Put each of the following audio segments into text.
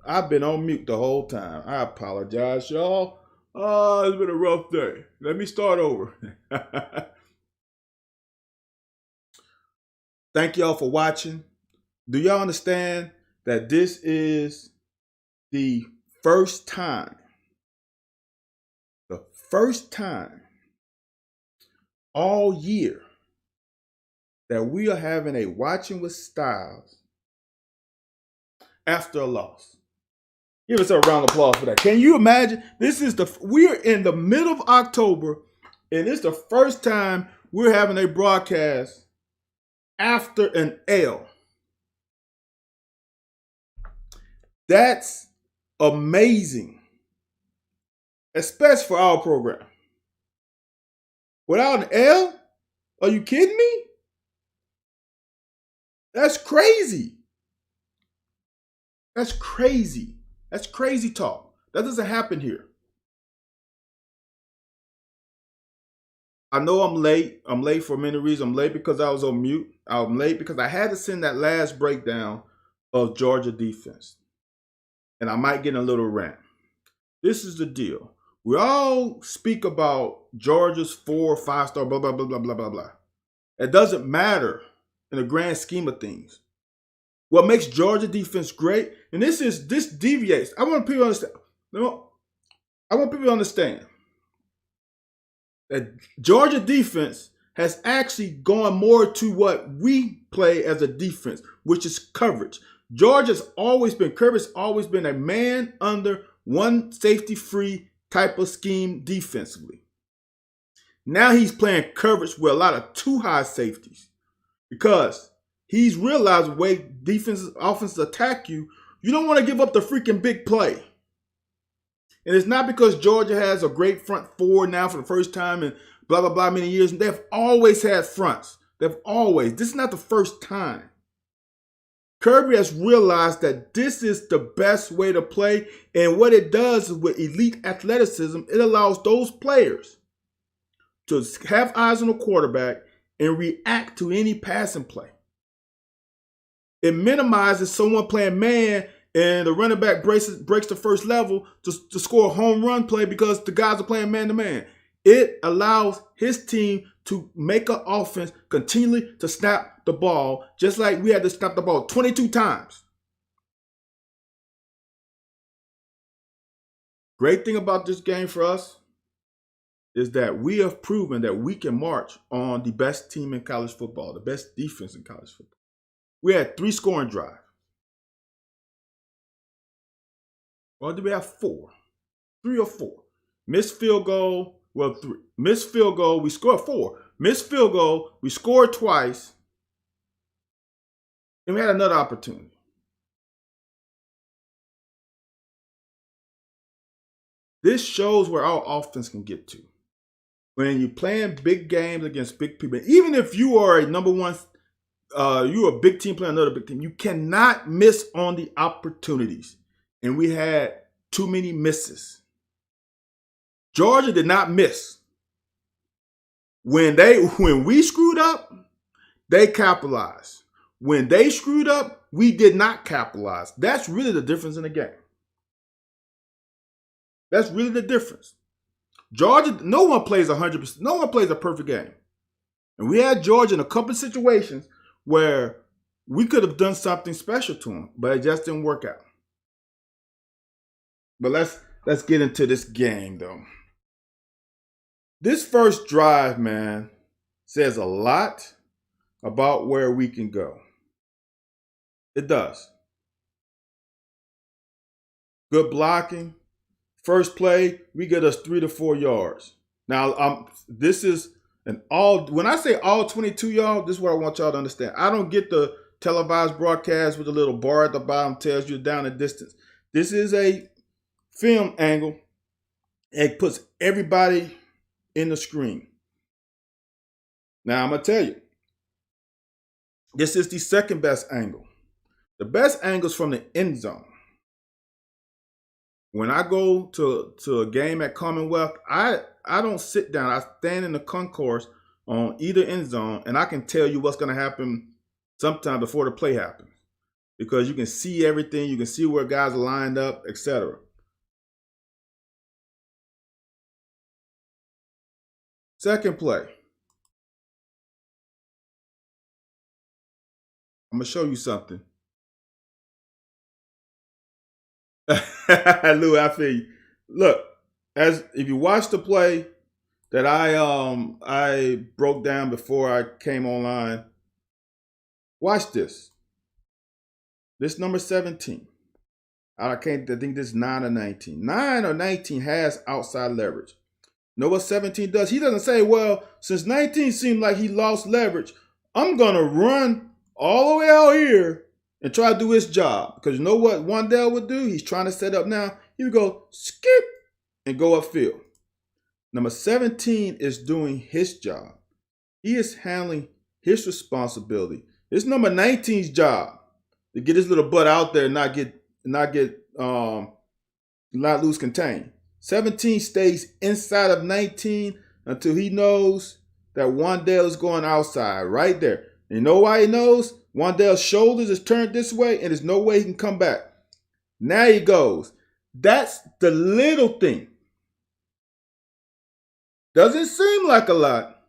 I've been on mute the whole time. I apologize, y'all. Oh, it's been a rough day. Let me start over. Thank y'all for watching. Do y'all understand that this is the first time, the first time all year that we are having a Watching with Styles after a loss? Give us a round of applause for that. Can you imagine? We're in the middle of October, and it's the first time we're having a broadcast after an L. That's amazing, especially for our program. Without an L? Are you kidding me? That's crazy. That's crazy. That's crazy talk. That doesn't happen here. I know I'm late. I'm late for many reasons. I'm late because I was on mute. I'm late because I had to send that last breakdown of Georgia defense. And I might get in a little rant. This is the deal. We all speak about Georgia's 4 or 5-star, blah, blah, blah, blah, blah, blah, blah. It doesn't matter in the grand scheme of things. What makes Georgia defense great, and this deviates. I want people to understand. I want people to understand that Georgia defense has actually gone more to what we play as a defense, which is coverage. Georgia's always been coverage, always been a man under one safety free type of scheme defensively. Now he's playing coverage with a lot of too high safeties because he's realized the way offenses attack you, you don't want to give up the freaking big play. And it's not because Georgia has a great front four now for the first time in blah, blah, blah many years. They've always had fronts. They've always. This is not the first time. Kirby has realized that this is the best way to play. And what it does is with elite athleticism, it allows those players to have eyes on the quarterback and react to any passing play. It minimizes someone playing man and the running back breaks the first level to score a home run play because the guys are playing man-to-man. It allows his team to make an offense continually to snap the ball, just like we had to snap the ball 22 times. Great thing about this game for us is that we have proven that we can march on the best team in college football, the best defense in college football. We had 3 scoring drives. Or did we have 4? 3 or 4. Missed field goal, 3. Missed field goal, we scored 4. Missed field goal, we scored twice. And we had another opportunity. This shows where our offense can get to. When you're playing big games against big people, even if you are a number one, you're a big team playing another big team, you cannot miss on the opportunities. And we had too many misses. Georgia did not miss. When we screwed up, they capitalized. When they screwed up, we did not capitalize. That's really the difference in the game. That's really the difference. Georgia, no one plays 100%. No one plays a perfect game. And we had Georgia in a couple of situations where we could have done something special to them, but it just didn't work out. But let's get into this game, though. This first drive, man, says a lot about where we can go. It does. Good blocking. First play, we get us 3 to 4 yards. Now, this is an all. When I say all 22, y'all, this is what I want y'all to understand. I don't get the televised broadcast with a little bar at the bottom tells you down the distance. This is a film angle. It puts everybody in the screen. Now, I'm going to tell you, this is the second best angle. The best angle is from the end zone. When I go to a game at Commonwealth, I don't sit down. I stand in the concourse on either end zone, and I can tell you what's going to happen sometime before the play happens. because you can see everything. You can see where guys are lined up, etc. Second play. I'm going to show you something. Lou, I feel you. Look, as if you watch the play that I broke down before I came online, watch this. This number 17. I think this is 9 or 19. 9 or 19 has outside leverage. Know what 17 does? He doesn't say, well, since 19 seemed like he lost leverage, I'm going to run all the way out here and try to do his job. Because you know what Wandell would do? He's trying to set up now. He would go skip and go upfield. Number 17 is doing his job. He is handling his responsibility. It's number 19's job to get his little butt out there and not lose contain. 17 stays inside of 19 until he knows that Wandell is going outside right there. And you know why he knows? Wandell's shoulders is turned this way and there's no way he can come back. Now he goes. That's the little thing. Doesn't seem like a lot.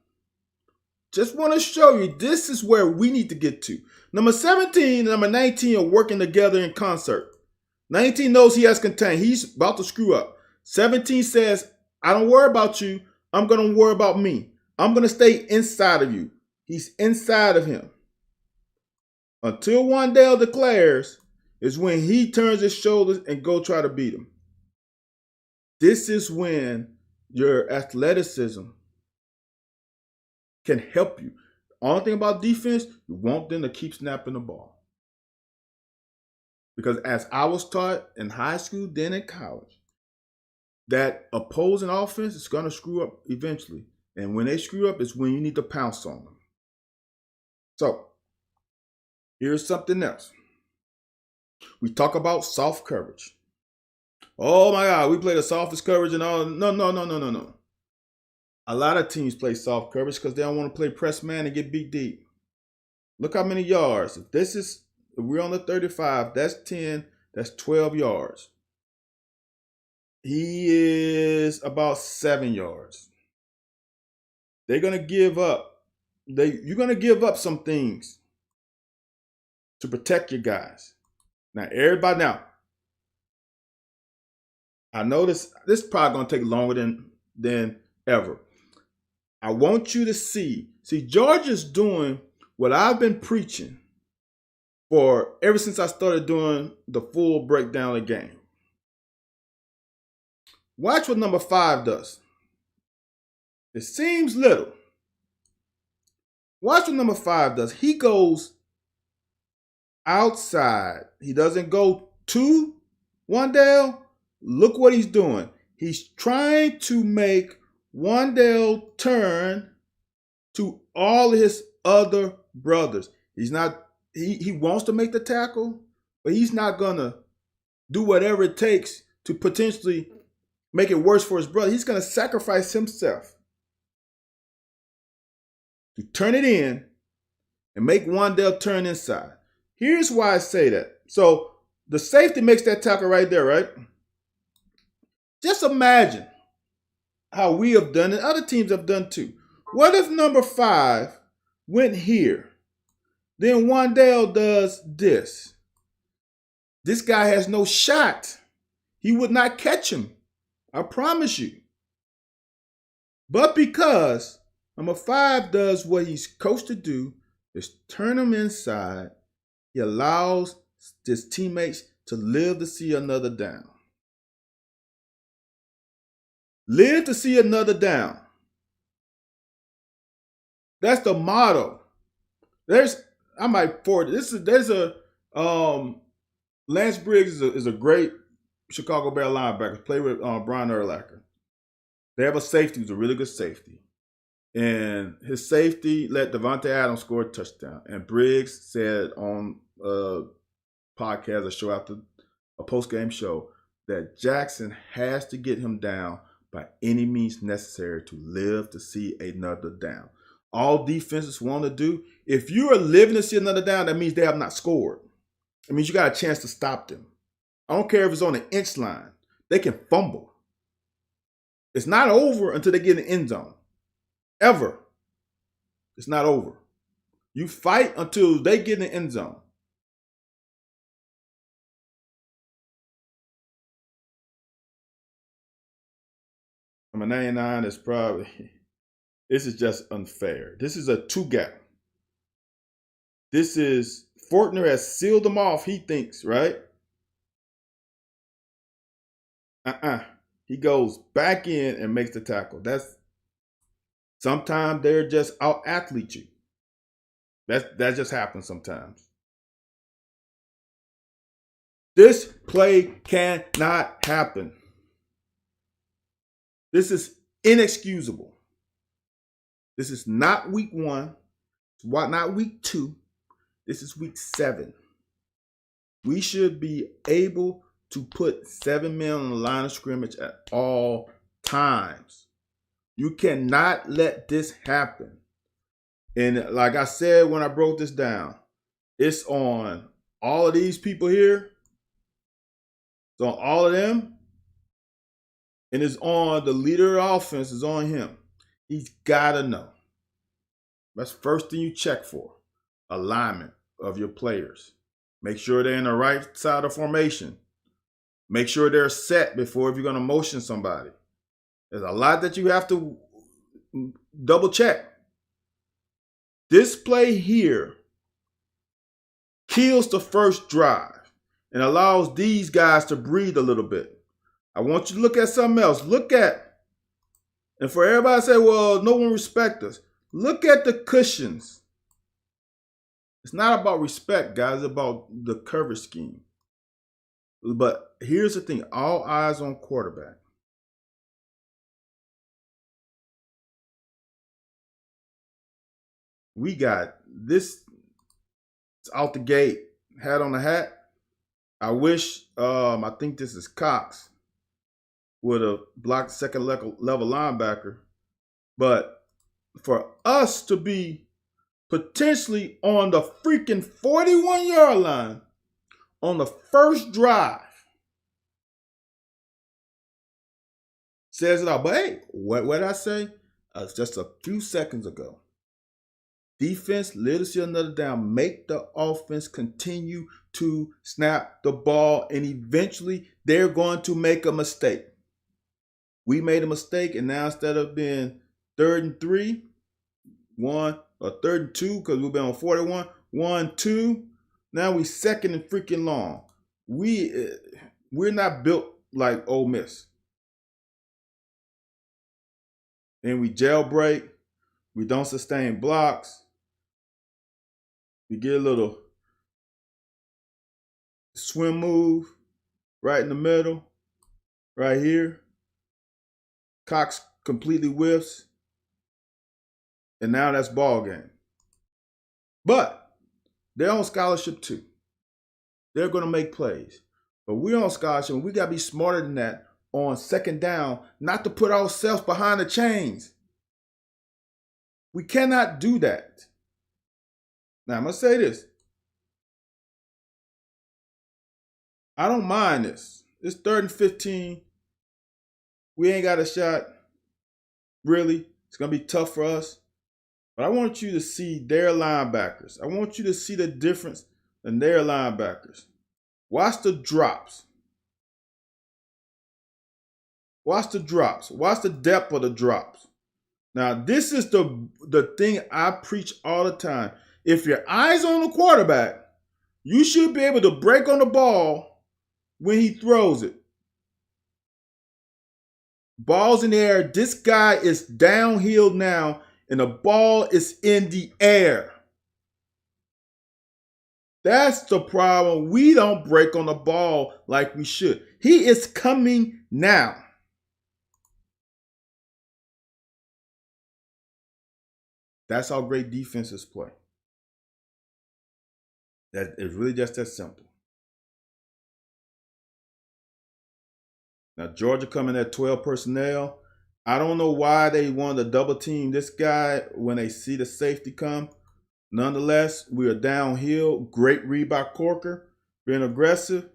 Just want to show you this is where we need to get to. Number 17 and number 19 are working together in concert. 19 knows he has contained. He's about to screw up. 17 says, I don't worry about you. I'm going to worry about me. I'm going to stay inside of you. He's inside of him. Until Wandell declares is when he turns his shoulders and go try to beat him. This is when your athleticism can help you. The only thing about defense, you want them to keep snapping the ball. Because as I was taught in high school, then in college, that opposing offense is going to screw up eventually. And when they screw up, it's when you need to pounce on them. So, here's something else. We talk about soft coverage. Oh my God, we play the softest coverage and all. No. A lot of teams play soft coverage because they don't want to play press man and get beat deep. Look how many yards. If we're on the 35, that's 10, that's 12 yards. He is about 7 yards. They're going to give up. You're going to give up some things to protect your guys. Now, I know this is probably going to take longer than ever. I want you to see Georgia's doing what I've been preaching for ever since I started doing the full breakdown of the game. Watch what number 5 does. It seems little. Watch what number 5 does. He goes outside. He doesn't go to Wandell. Look what he's doing. He's trying to make Wandell turn to all his other brothers. He wants to make the tackle, but he's not going to do whatever it takes to potentially make it worse for his brother. He's going to sacrifice himself to turn it in and make Wandell turn inside. Here's why I say that. So the safety makes that tackle right there, right? Just imagine how we have done it. Other teams have done too. What if number 5 went here? Then Wandell does this. This guy has no shot. He would not catch him. I promise you. But because number 5 does what he's coached to do, is turn him inside, he allows his teammates to live to see another down. Live to see another down. That's the motto. I might forward it. Lance Briggs is a great Chicago Bear linebacker. Played with Brian Urlacher. They have a safety who's a really good safety. And his safety let Devontae Adams score a touchdown. And Briggs said on a podcast, a show after a post-game show, that Jackson has to get him down by any means necessary to live to see another down. All defenses want to do, if you are living to see another down, that means they have not scored. It means you got a chance to stop them. I don't care if it's on the inch line. They can fumble. It's not over until they get in the end zone. Ever. It's not over. You fight until they get in the end zone. Number 99 is probably, this is just unfair. This is a 2-gap. This is, Fortner has sealed them off, he thinks, right? He goes back in and makes the tackle. Sometimes they're just out athlete you. That just happens sometimes. This play cannot happen. This is inexcusable. This is not week 1. It's not week 2. This is week 7. We should be able to put 7 men on the line of scrimmage at all times. You cannot let this happen. And like I said when I broke this down, it's on all of these people here. It's on all of them. And it's on the leader of the offense. It's on him. He's got to know. That's the first thing you check for. Alignment of your players. Make sure they're in the right side of formation. Make sure they're set before if you're going to motion somebody. There's a lot that you have to double check. This play here kills the first drive and allows these guys to breathe a little bit. I want you to look at something else. Look at, and for everybody to say, well, no one respects us. Look at the cushions. It's not about respect, guys. It's about the coverage scheme. But here's the thing. All eyes on quarterback. We got this out the gate, hat on the hat. I wish, I think this is Cox, would have blocked second level linebacker. But for us to be potentially on the freaking 41-yard line on the first drive says it all. But hey, what did I say? Just a few seconds ago. Defense, literacy, another down. Make the offense continue to snap the ball, and eventually they're going to make a mistake. We made a mistake, and now instead of being 3rd and 3, 1 or 3rd and 2, because we've been on 41, 1, 2. Now we 2nd and freaking long. We're not built like Ole Miss. Then we jailbreak. We don't sustain blocks. We get a little swim move right in the middle, right here. Cox completely whiffs. And now that's ball game. But they're on scholarship too. They're going to make plays. But we're on scholarship, and we got to be smarter than that on 2nd down, not to put ourselves behind the chains. We cannot do that. Now, I'm going to say this. I don't mind this. It's 3rd and 15. We ain't got a shot. Really. It's going to be tough for us. But I want you to see their linebackers. I want you to see the difference in their linebackers. Watch the drops. Watch the drops. Watch the depth of the drops. Now, this is the thing I preach all the time. If your eyes on the quarterback, you should be able to break on the ball when he throws it. Ball's in the air. This guy is downhill now, and the ball is in the air. That's the problem. We don't break on the ball like we should. He is coming now. That's how great defenses play. That is really just that simple. Now, Georgia coming at 12 personnel. I don't know why they wanted to double team this guy when they see the safety come. Nonetheless, we are downhill. Great read by Corker. being aggressive,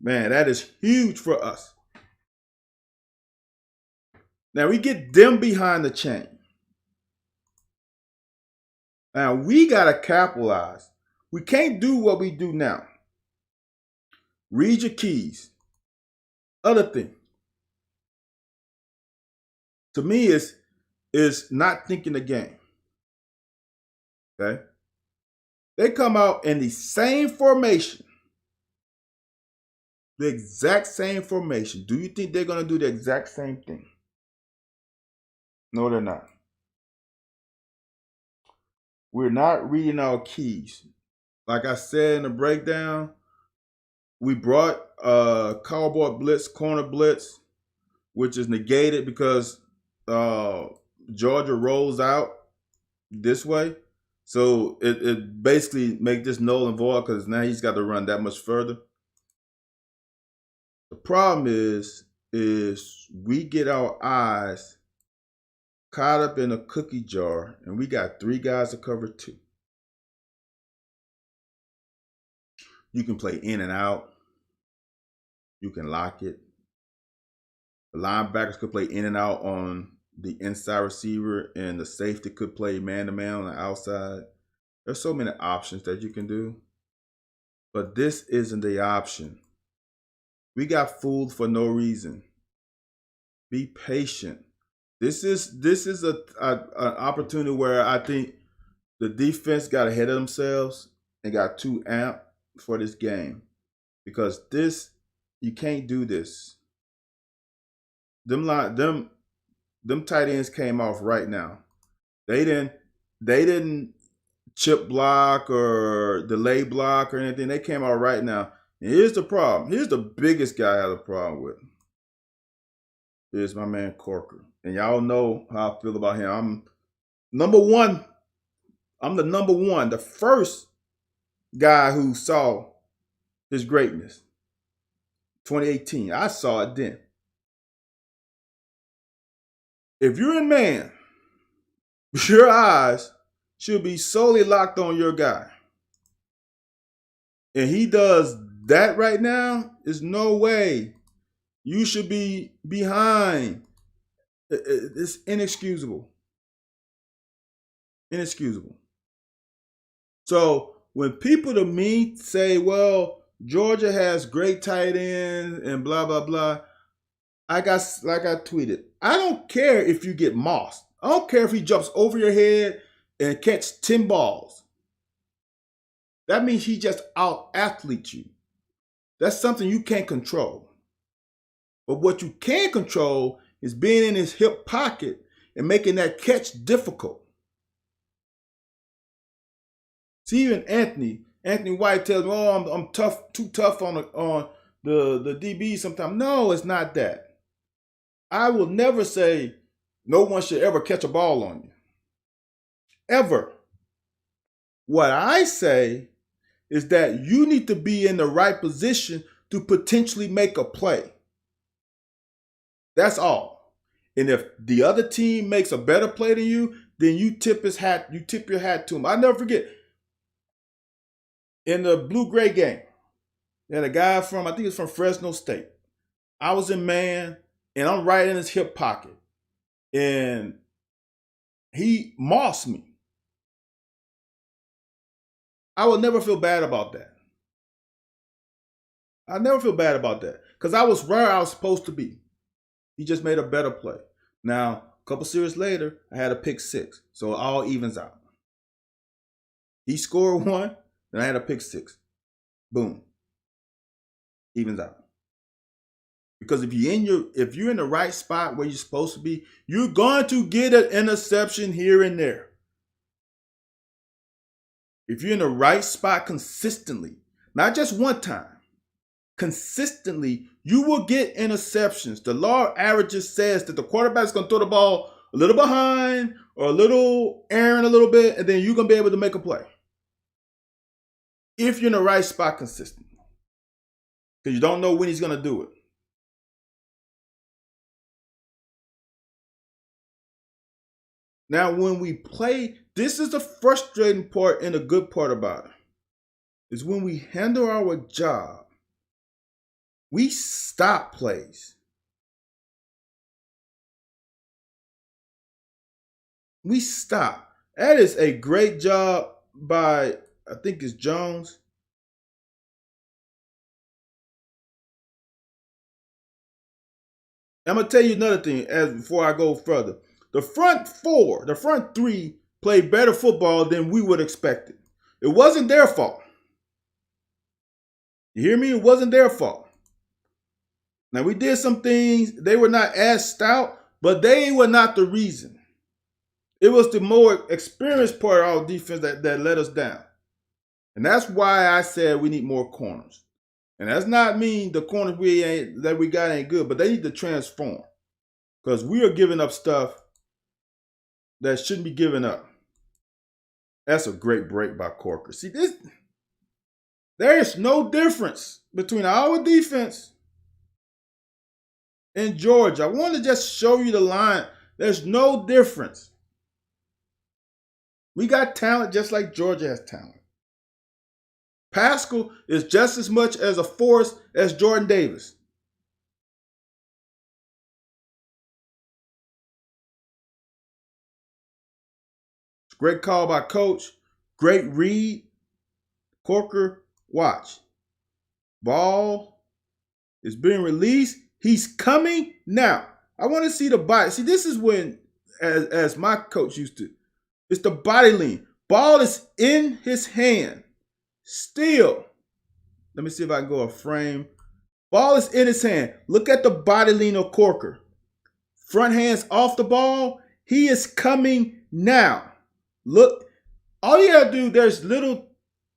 man, that is huge for us. Now we get them behind the chain. Now we got to capitalize. We can't do what we do now. Read your keys. Other thing, to me, is not thinking the game. Okay? They come out in the same formation. The exact same formation. Do you think they're going to do the exact same thing? No, they're not. We're not reading our keys. Like I said in the breakdown, we brought cowboy blitz, corner blitz, which is negated because Georgia rolls out this way. So it basically make this null and void because now he's got to run that much further. The problem is we get our eyes caught up in a cookie jar and we got 3 guys to cover 2. You can play in and out. You can lock it. The linebackers could play in and out on the inside receiver, and the safety could play man-to-man on the outside. There's so many options that you can do. But this isn't the option. We got fooled for no reason. Be patient. This is an opportunity where I think the defense got ahead of themselves and got too amped for this game. Because you can't do this. Them tight ends came off right now. They didn't chip block or delay block or anything. They came out right now. And here's the problem. Here's the biggest guy I have a problem with. Here's my man Corker. And y'all know how I feel about him. I'm number one. I'm the number one. The first guy who saw his greatness. 2018. I saw it then. If you're in man, your eyes should be solely locked on your guy. And he does that right now, there's no way you should be behind. It's inexcusable. Inexcusable. So when people to me say, well, Georgia has great tight ends and blah, blah, blah, I tweeted, I don't care if you get mossed. I don't care if he jumps over your head and catch 10 balls. That means he just out-athletes you. That's something you can't control. But what you can control is being in his hip pocket and making that catch difficult. See, even Anthony White tells me, oh, I'm tough, too tough on the DB sometimes. No, it's not that. I will never say no one should ever catch a ball on you. Ever. What I say is that you need to be in the right position to potentially make a play. That's all. And if the other team makes a better play than you, then you tip your hat to him. I never forget. In the blue-gray game, they had a guy from, I think it's from Fresno State. I was in man, and I'm right in his hip pocket. And he mossed me. I will never feel bad about that. I never feel bad about that. Because I was where I was supposed to be. He just made a better play. Now, a couple series later, I had a pick 6. So it all evens out. He scored 1, then I had a pick 6. Boom. Evens out. Because if you're in the right spot where you're supposed to be, you're going to get an interception here and there. If you're in the right spot consistently, not just one time, consistently, you will get interceptions. The law of averages says that the quarterback's going to throw the ball a little behind or a little errant a little bit, and then you're going to be able to make a play. If you're in the right spot consistently. Because you don't know when he's going to do it. Now, when we play, this is the frustrating part and the good part about it. is when we handle our job, we stop plays. We stop. That is a great job by, I think it's Jones. I'm gonna tell you another thing as before I go further. The front four, the front three played better football than we would expect it. It wasn't their fault. You hear me? It wasn't their fault. Now we did some things, they were not as stout, but they were not the reason. It was the more experienced part of our defense that let us down. And that's why I said we need more corners. And that's not mean the corners that we got ain't good, but they need to transform. Because we are giving up stuff that shouldn't be given up. That's a great break by Corker. See, there is no difference between our defense and Georgia. I want to just show you the line. There's no difference. We got talent just like Georgia has talent. Pascal is just as much as a force as Jordan Davis. Great call by coach. Great read. Corker, watch. Ball is being released. He's coming now. I want to see the body. See, this is when, as my coach used to, it's the body lean. Ball is in his hand. Still. Let me see if I can go a frame. Ball is in his hand. Look at the body lean of Corker. Front hands off the ball. He is coming now. Look, all you gotta do, there's little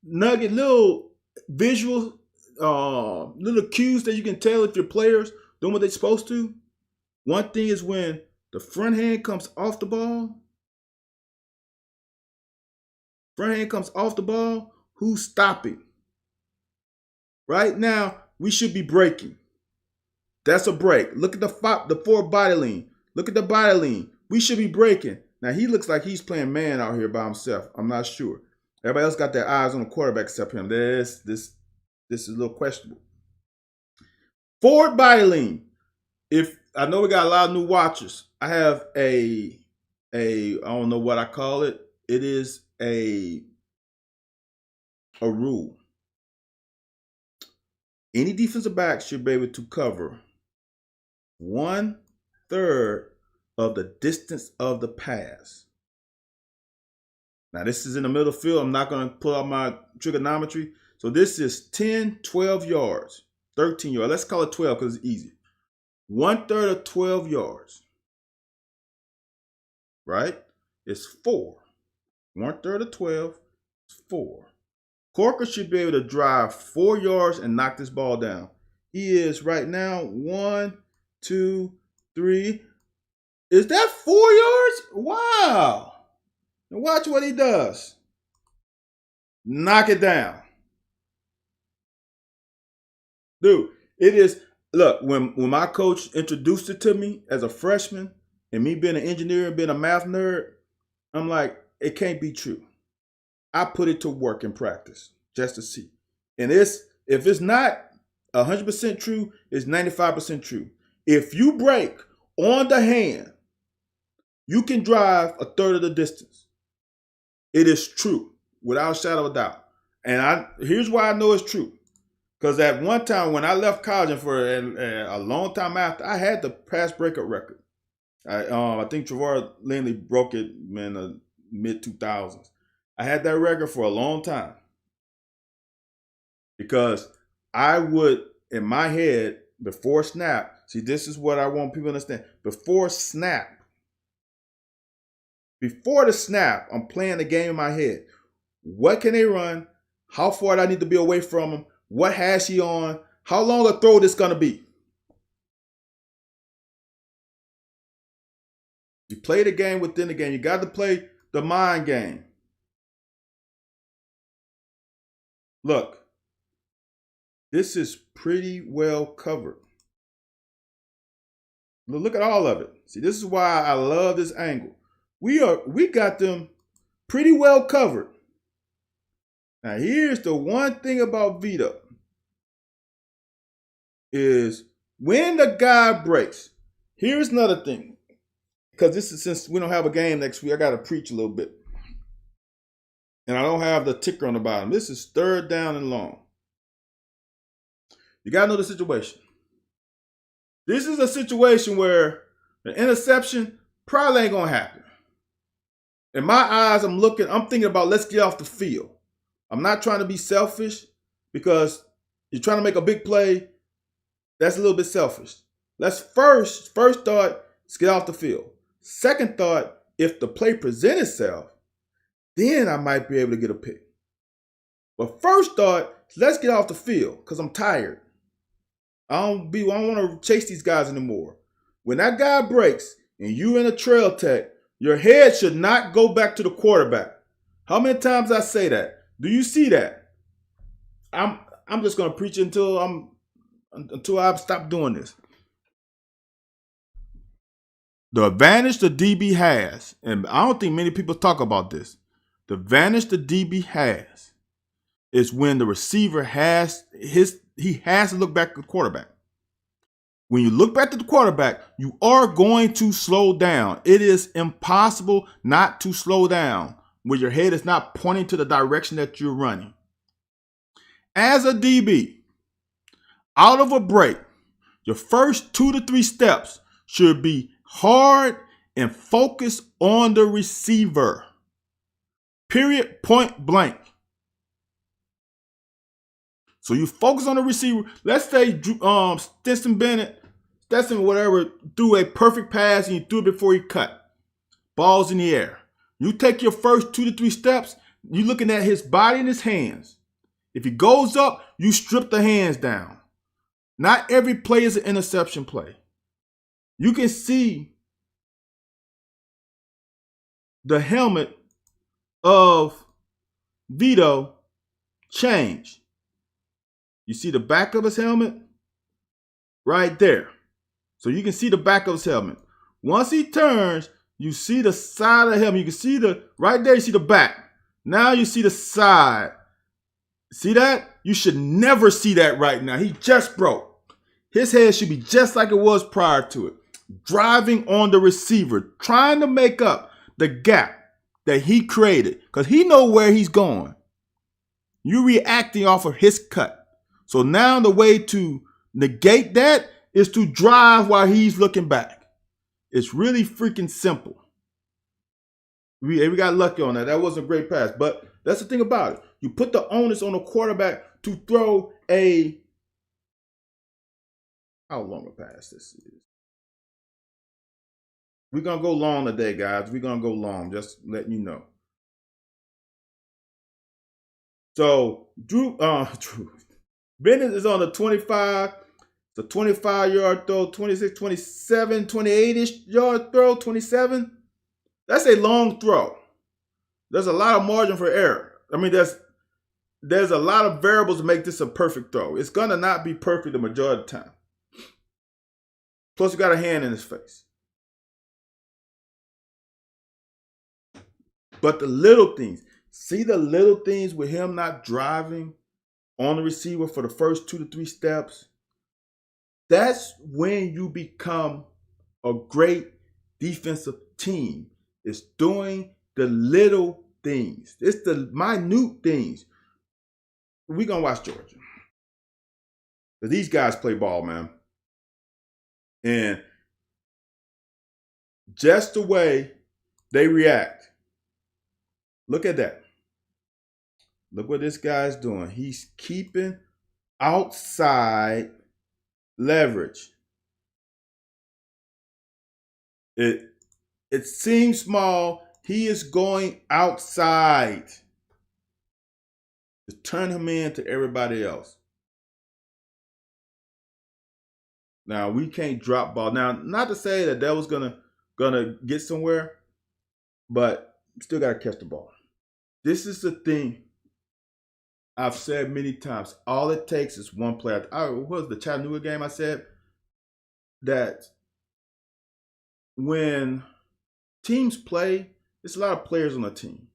nugget, little visual, little cues that you can tell if your players doing what they're supposed to. One thing is when the front hand comes off the ball. Front hand comes off the ball. Who's stopping? Right now, we should be breaking. That's a break. Look at the forward body lean. Look at the body lean. We should be breaking. Now, he looks like he's playing man out here by himself. I'm not sure. Everybody else got their eyes on the quarterback except him. This is a little questionable. Forward body lean. If I know we got a lot of new watchers, I have I don't know what I call it. It is a rule. Any defensive back should be able to cover 1/3 of the distance of the pass. Now, this is in the middle field. I'm not going to pull out my trigonometry. So this is 10, 12 yards, 13 yards. Let's call it 12 because it's easy. 1/3 of 12 yards, right? It's 4. 1/3 of 12 is 4. Corker should be able to drive 4 yards and knock this ball down. He is right now 1, 2, 3. Is that 4 yards? Wow. Now watch what he does. Knock it down. Dude, it is, look, when my coach introduced it to me as a freshman, and me being an engineer and being a math nerd, I'm like, it can't be true. I put it to work in practice just to see. And if it's not 100% true, it's 95% true. If you break on the hand, you can drive 1/3 of the distance. It is true, without a shadow of a doubt. And here's why I know it's true. Because at one time when I left college and for a long time after, I had the pass breakup record. I think Trevor Lindley broke it in the mid-2000s. I had that record for a long time. Because I would, in my head, before snap, see, this is what I want people to understand. Before the snap, I'm playing the game in my head. What can they run? How far do I need to be away from them? What has he on? How long a throw this going to be? You play the game within the game. You got to play the mind game. Look, this is pretty well covered. Look at all of it. See, this is why I love this angle. We got them pretty well covered. Now, here's the one thing about Vito is when the guy breaks. Here's another thing, because this is since we don't have a game next week, I got to preach a little bit, and I don't have the ticker on the bottom. This is 3rd down and long. You got to know the situation. This is a situation where the interception probably ain't gonna happen. In my eyes, I'm thinking about let's get off the field. I'm not trying to be selfish because you're trying to make a big play. That's a little bit selfish. Let's first thought, let's get off the field. Second thought, if the play presents itself, then I might be able to get a pick. But first thought, let's get off the field because I'm tired. I don't want to chase these guys anymore. When that guy breaks and you in a trail tech, your head should not go back to the quarterback. How many times I say that? Do you see that? I'm just gonna preach until I stop doing this. The advantage the DB has, and I don't think many people talk about this. The advantage the DB has is when the receiver has to look back at the quarterback. When you look back at the quarterback, you are going to slow down. It is impossible not to slow down when your head is not pointing to the direction that you're running. As a DB, out of a break, your first 2 to 3 steps should be hard and focus on the receiver. Period, point blank. So you focus on the receiver. Let's say Stetson whatever, threw a perfect pass and you threw it before he cut. Ball's in the air. You take your first 2 to 3 steps, you're looking at his body and his hands. If he goes up, you strip the hands down. Not every play is an interception play. You can see the helmet of Vito change. You see the back of his helmet? Right there. So you can see the back of his helmet. Once he turns, you see the side of the helmet. You can see right there, you see the back. Now you see the side. See that? You should never see that right now. He just broke. His head should be just like it was prior to it. Driving on the receiver, trying to make up the gap that he created because he knows where he's going. You're reacting off of his cut. So now the way to negate that is to drive while he's looking back. It's really freaking simple. We got lucky on that. That wasn't a great pass, but that's the thing about it. You put the onus on the quarterback to throw how long a pass this is. We're going to go long today, guys. We're going to go long, just letting you know. So, Bennett is on the 25. It's a 25-yard throw, 26, 27, 28-ish yard throw, 27. That's a long throw. There's a lot of margin for error. I mean, there's a lot of variables to make this a perfect throw. It's going to not be perfect the majority of the time. Plus, you got a hand in his face. But the little things, see the little things with him not driving on the receiver for the first 2 to 3 steps? That's when you become a great defensive team. It's doing the little things. It's the minute things. We're going to watch Georgia. But these guys play ball, man. And just the way they react. Look at that. Look what this guy's doing. He's keeping outside leverage. It seems small. He is going outside to turn him in to everybody else. Now, we can't drop ball. Now, not to say that was gonna get somewhere, but still got to catch the ball. This is the thing I've said many times. All it takes is one play. What was the Chattanooga game? I said that when teams play, it's a lot of players on the team.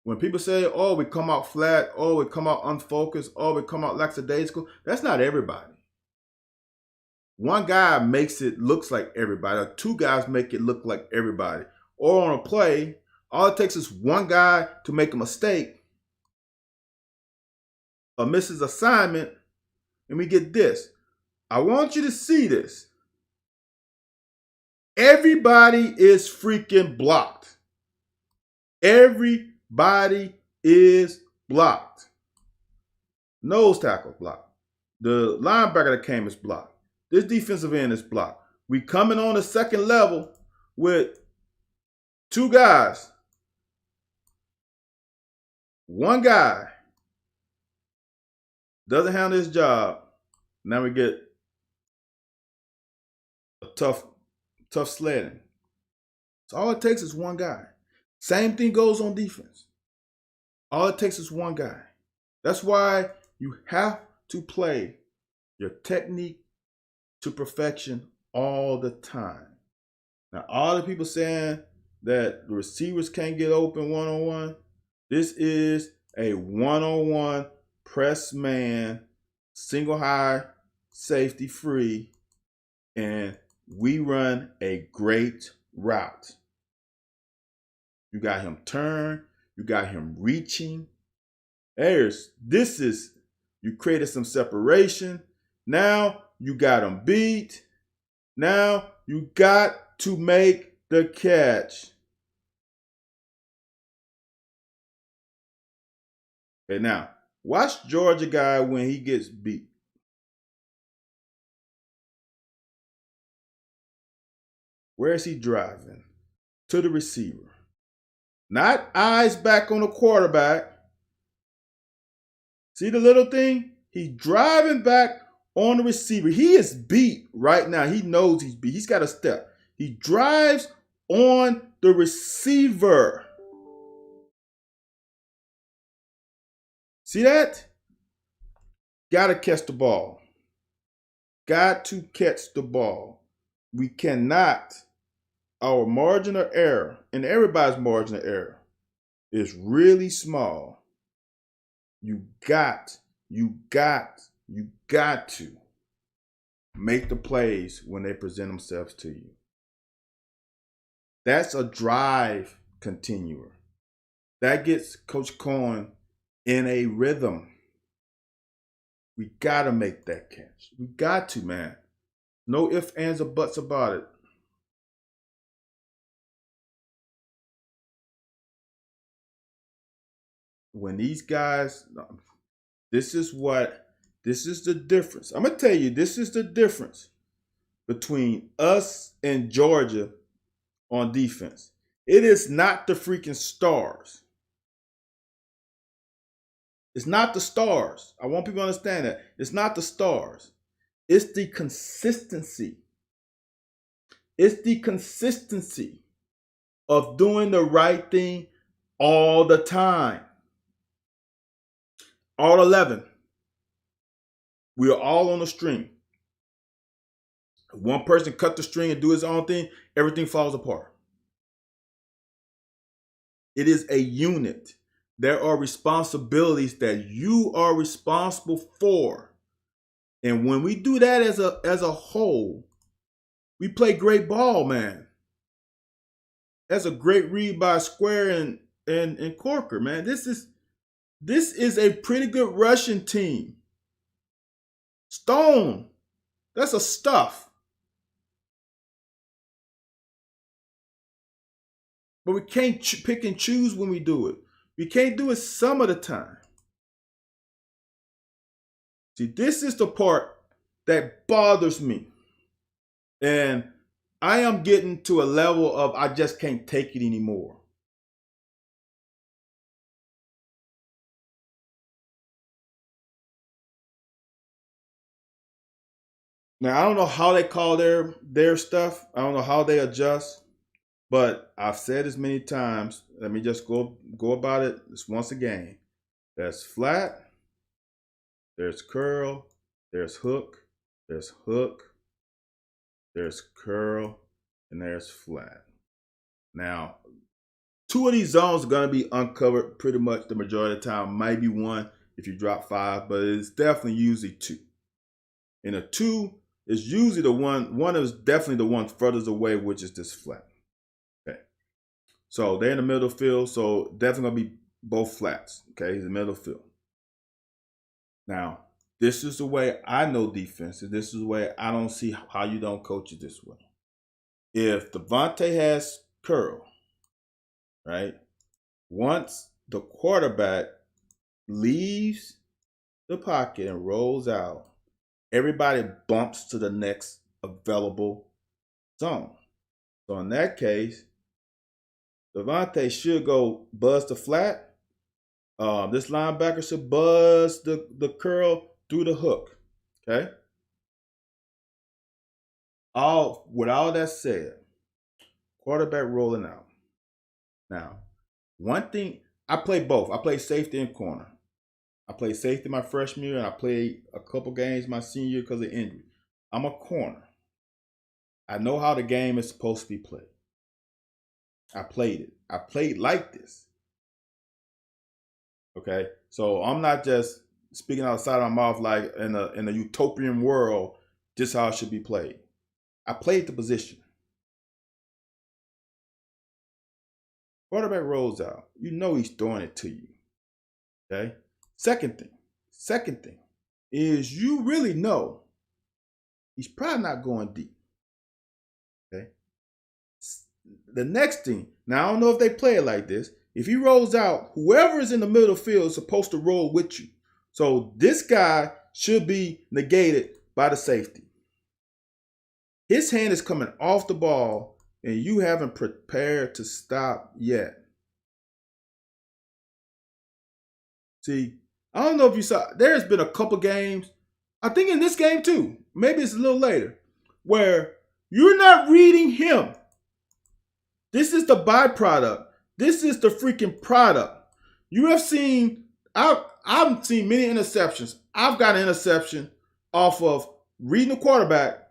When people say, oh, we come out flat, oh, we come out unfocused, oh, we come out lackadaisical, that's not everybody. One guy makes it looks like everybody, or two guys make it look like everybody. Or on a play, all it takes is one guy to make a mistake or miss his assignment, and we get this. I want you to see this. Everybody is freaking blocked. Everybody is blocked. Nose tackle blocked. The linebacker that came is blocked. This defensive end is blocked. We coming on the second level with two guys. One guy doesn't handle his job. Now we get a tough sledding. So all it takes is one guy. Same thing goes on defense. All it takes is one guy. That's why you have to play your technique to perfection all the time. Now, all the people saying that the receivers can't get open one-on-one, this is a one-on-one press man, single high, safety free, and we run a great route. You got him turn, you got him reaching. You created some separation. Now you got him beat. Now you got to make the catch. Okay, now watch Georgia guy when he gets beat. Where is he driving? To the receiver. Not eyes back on the quarterback. See the little thing? He's driving back on the receiver. He is beat right now. He knows he's beat. He's got a step. He drives on the receiver. See that? Got to catch the ball. Got to catch the ball. We cannot, our margin of error, and everybody's margin of error is really small. You got to make the plays when they present themselves to you. That's a drive continuer. That gets Coach Cohen in a rhythm. We got to make that catch. We got to, man. No ifs, ands, or buts about it. When these guys, this is the difference. I'm going to tell you, this is the difference between us and Georgia on defense. It is not the freaking stars. It's not the stars. I want people to understand that. It's not the stars. It's the consistency. It's the consistency of doing the right thing all the time. All 11. We are all on the string. If one person cut the string and do his own thing, everything falls apart. It is a unit. There are responsibilities that you are responsible for. And when we do that as a whole, we play great ball, man. That's a great read by Square and Corker, man. This is a pretty good Russian team. Stone, that's a stuff. But we can't pick and choose when we do it. We can't do it some of the time. See, this is the part that bothers me. And I am getting to a level of I just can't take it anymore. Now, I don't know how they call their stuff. I don't know how they adjust. But I've said this many times. Let me just go about it just once again. There's flat, there's curl, there's hook, there's curl, and there's flat. Now, two of these zones are going to be uncovered pretty much the majority of the time. Might be one if you drop 5, but it's definitely usually 2. And a 2 is usually the one is definitely the one furthest away, which is this flat. Okay. So they're in the middle of the field, so definitely going to be both flats. Okay, in the middle of the field. Now, this is the way I know defense, and this is the way I don't see how you don't coach it this way. If Devontae has curl, right? Once the quarterback leaves the pocket and rolls out, everybody bumps to the next available zone. So in that case, Devontae should go buzz the flat. This linebacker should buzz the curl through the hook. Okay? With all that said, quarterback rolling out. Now, one thing, I play both. I play safety and corner. I played safety my freshman year, and I played a couple games my senior year because of injury. I'm a corner. I know how the game is supposed to be played. I played it. I played like this. Okay? So I'm not just speaking outside of my mouth like in a utopian world, this is how it should be played. I played the position. Quarterback rolls out. You know he's throwing it to you. Okay? Second thing is you really know he's probably not going deep. Okay? The next thing, now I don't know if they play it like this. If he rolls out, whoever is in the middle of the field is supposed to roll with you. So this guy should be negated by the safety. His hand is coming off the ball, and you haven't prepared to stop yet. See, I don't know if you saw, there's been a couple games, I think in this game too, maybe it's a little later, where you're not reading him. This is the byproduct. This is the freaking product. You have seen, I've seen many interceptions. I've got an interception off of reading the quarterback.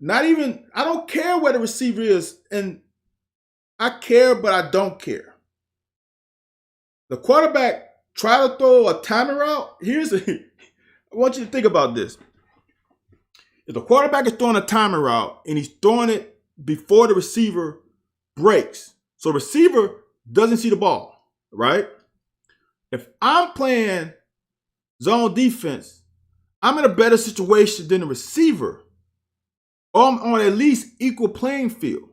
Not even, I don't care where the receiver is, and I care, but I don't care. The quarterback try to throw a timing route. I want you to think about this. If the quarterback is throwing a timing route and he's throwing it before the receiver breaks, so the receiver doesn't see the ball, right? If I'm playing zone defense, I'm in a better situation than the receiver. Or I'm on at least equal playing field.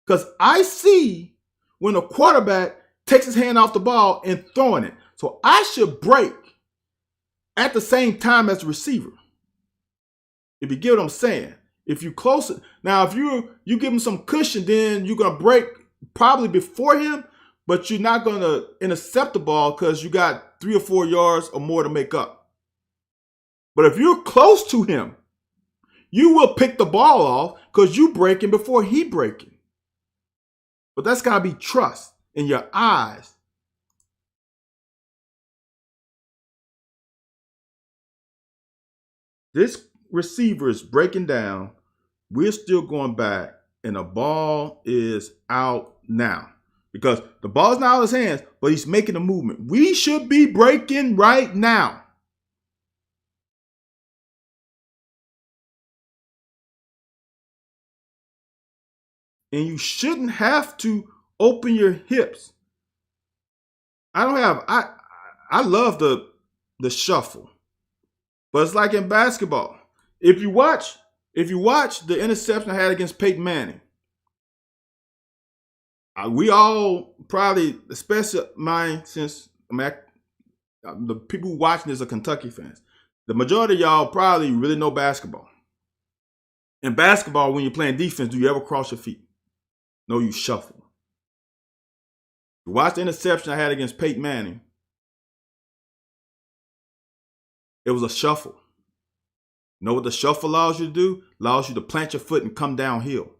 Because I see when a quarterback takes his hand off the ball and throwing it. So I should break at the same time as the receiver. If you get what I'm saying. If you close it. Now, if you give him some cushion, then you're going to break probably before him, but you're not going to intercept the ball because you got 3 or 4 yards or more to make up. But if you're close to him, you will pick the ball off because you breaking before he breaking. But that's got to be trust in your eyes. This receiver is breaking down. We're still going back, and the ball is out now. Because the ball's not out of his hands, but he's making a movement. We should be breaking right now. And you shouldn't have to open your hips. I love the shuffle. But it's like in basketball. If you watch the interception I had against Peyton Manning, we all probably, especially mine, since the people who watching this are Kentucky fans, the majority of y'all probably really know basketball. In basketball, when you're playing defense, do you ever cross your feet? No, you shuffle. You watch the interception I had against Peyton Manning. It was a shuffle. You know what the shuffle allows you to do? Allows you to plant your foot and come downhill.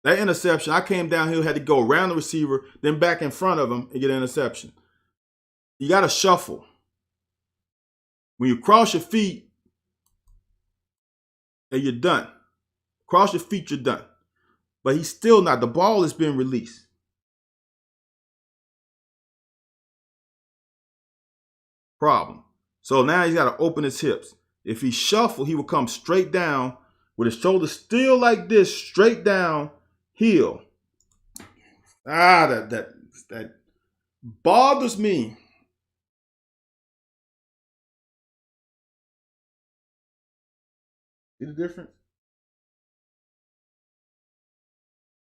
That interception, I came downhill, had to go around the receiver, then back in front of him and get an interception. You got to shuffle. When you cross your feet, and you're done. Cross your feet, you're done. But he's still not. The ball has been released. Problem. So now he's got to open his hips. If he shuffle, he will come straight down with his shoulders still like this, straight down, heel. That bothers me. See the difference?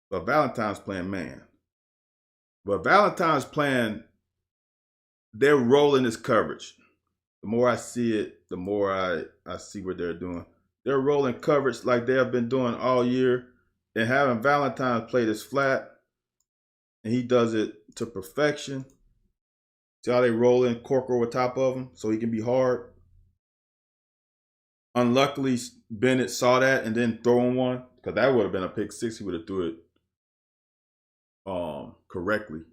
But Valentine's playing man. But Valentine's playing, they're rolling his coverage. The more I see it, the more I see what they're doing. They're rolling coverage like they have been doing all year, and having Valentine play this flat, and he does it to perfection. See how they roll in cork over top of him so he can be hard? Unluckily, Bennett saw that and then throwing one, because that would have been a pick six. He would have threw it correctly.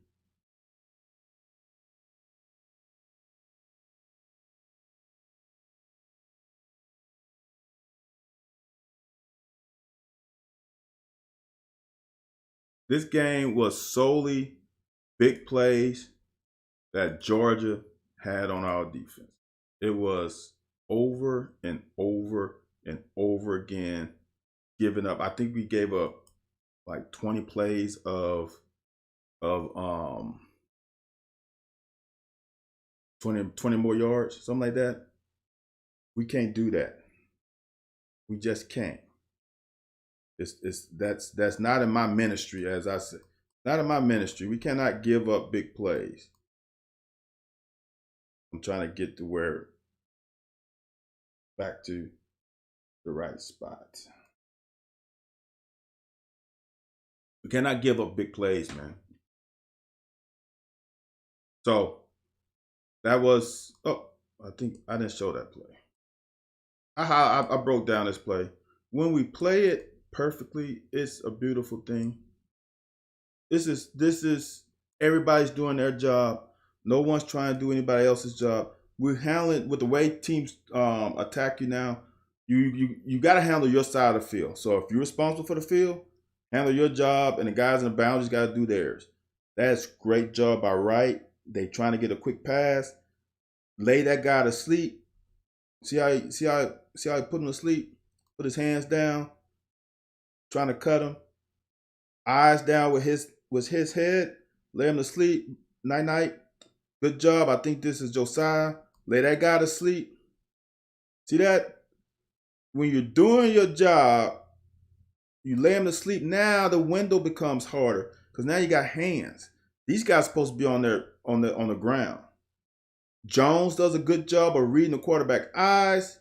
This game was solely big plays that Georgia had on our defense. It was over and over and over again giving up. I think we gave up like 20 plays of 20 more yards, something like that. We can't do that. We just can't. That's not in my ministry, as I said. Not in my ministry. We cannot give up big plays. I'm trying to get to where back to the right spot. We cannot give up big plays, man. So that was, I think I didn't show that play. I broke down this play. When we play it perfectly, it's a beautiful thing. This is everybody's doing their job. No one's trying to do anybody else's job. We're handling with the way teams attack you now. You got to handle your side of the field. So if you're responsible for the field, handle your job, and the guys in the boundaries got to do theirs. That's great job by Wright. They trying to get a quick pass, lay that guy to sleep. See how he put him to sleep? Put his hands down, trying to cut him. Eyes down with his head. Lay him to sleep. Night night. Good job. I think this is Josiah. Lay that guy to sleep. See that? When you're doing your job, you lay him to sleep. Now the window becomes harder because now you got hands. These guys are supposed to be on the ground. Jones does a good job of reading the quarterback eyes.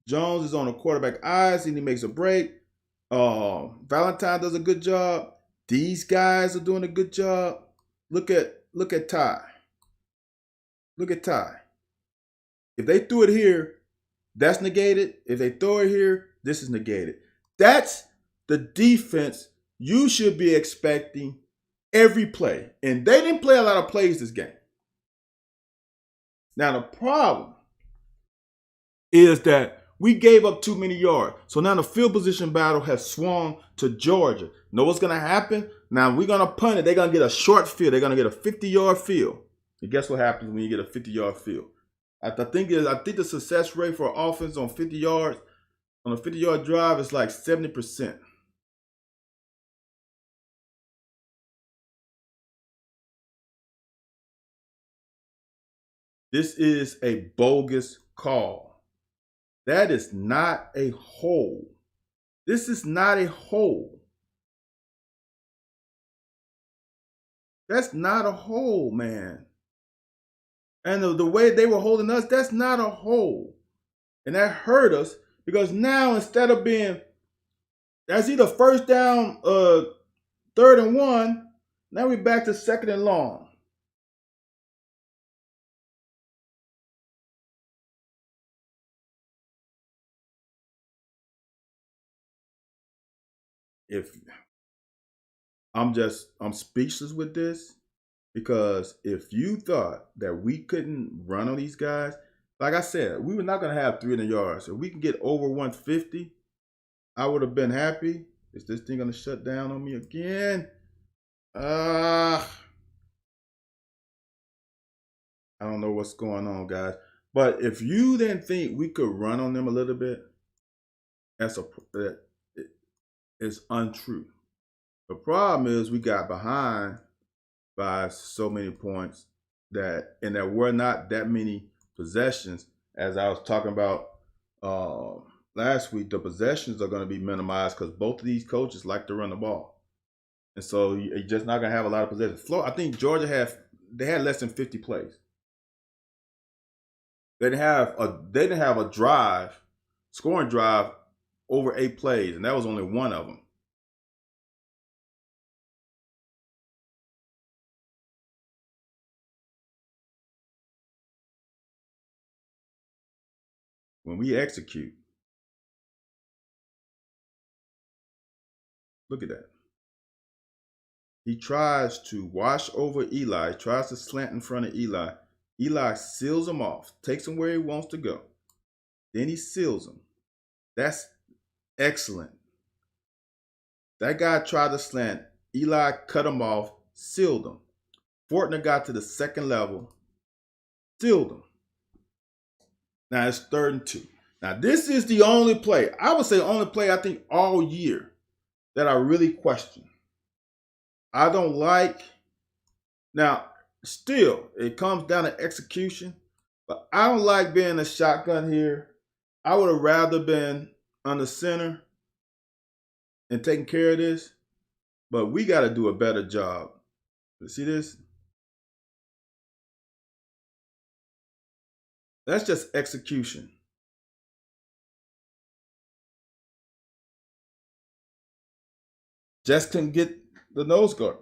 Jones is on the quarterback eyes and he makes a break. Valentine does a good job. These guys are doing a good job. Look at Ty. Look at Ty. If they threw it here, that's negated. If they throw it here, this is negated. That's the defense you should be expecting every play. And they didn't play a lot of plays this game. Now the problem is that we gave up too many yards. So now the field position battle has swung to Georgia. Know what's going to happen? Now we're going to punt it. They're going to get a short field. They're going to get a 50-yard field. And guess what happens when you get a 50-yard field? I think the success rate for offense on 50 yards, on a 50-yard drive is like 70%. This is a bogus call. That is not a hole. This is not a hole. That's not a hole, man. And the way they were holding us, that's not a hole. And that hurt us because now instead of being, that's either first down, 3rd and 1, now we're back to 2nd and long. I'm speechless with this. Because if you thought that we couldn't run on these guys, like I said, we were not going to have 300 yards. If we can get over 150, I would have been happy. Is this thing going to shut down on me again? I don't know what's going on, guys. But if you didn't think we could run on them a little bit, that is untrue. The problem is we got behind by so many points and there were not that many possessions. As I was talking about last week, the possessions are going to be minimized because both of these coaches like to run the ball, and so you're just not going to have a lot of possessions. I think Georgia had less than 50 plays. They didn't have a scoring drive over 8 plays, and that was only one of them. When we execute, look at that. He tries to wash over Eli, tries to slant in front of Eli. Eli seals him off, takes him where he wants to go. Then he seals him. That's excellent. That guy tried to slant. Eli cut him off, sealed him. Fortner got to the second level, sealed him. Now it's 3rd and 2. Now this is the only play, I would say only play I think all year that I really question. I don't like, now still it comes down to execution, but I don't like being a shotgun here. I would have rather been on the center and taking care of this, but we got to do a better job. You see this? That's just execution. Just couldn't get the nose guard.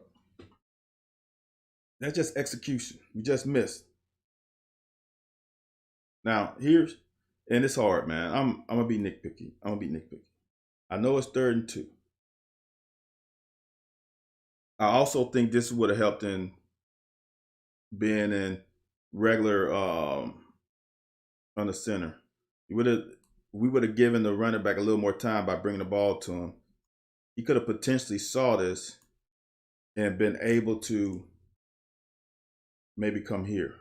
That's just execution. We just missed. Now and it's hard, man. I'm gonna be nitpicky. I know it's 3rd and 2. I also think this would have helped in being in regular on the center. We would have given the running back a little more time by bringing the ball to him. He could have potentially saw this and been able to maybe come here.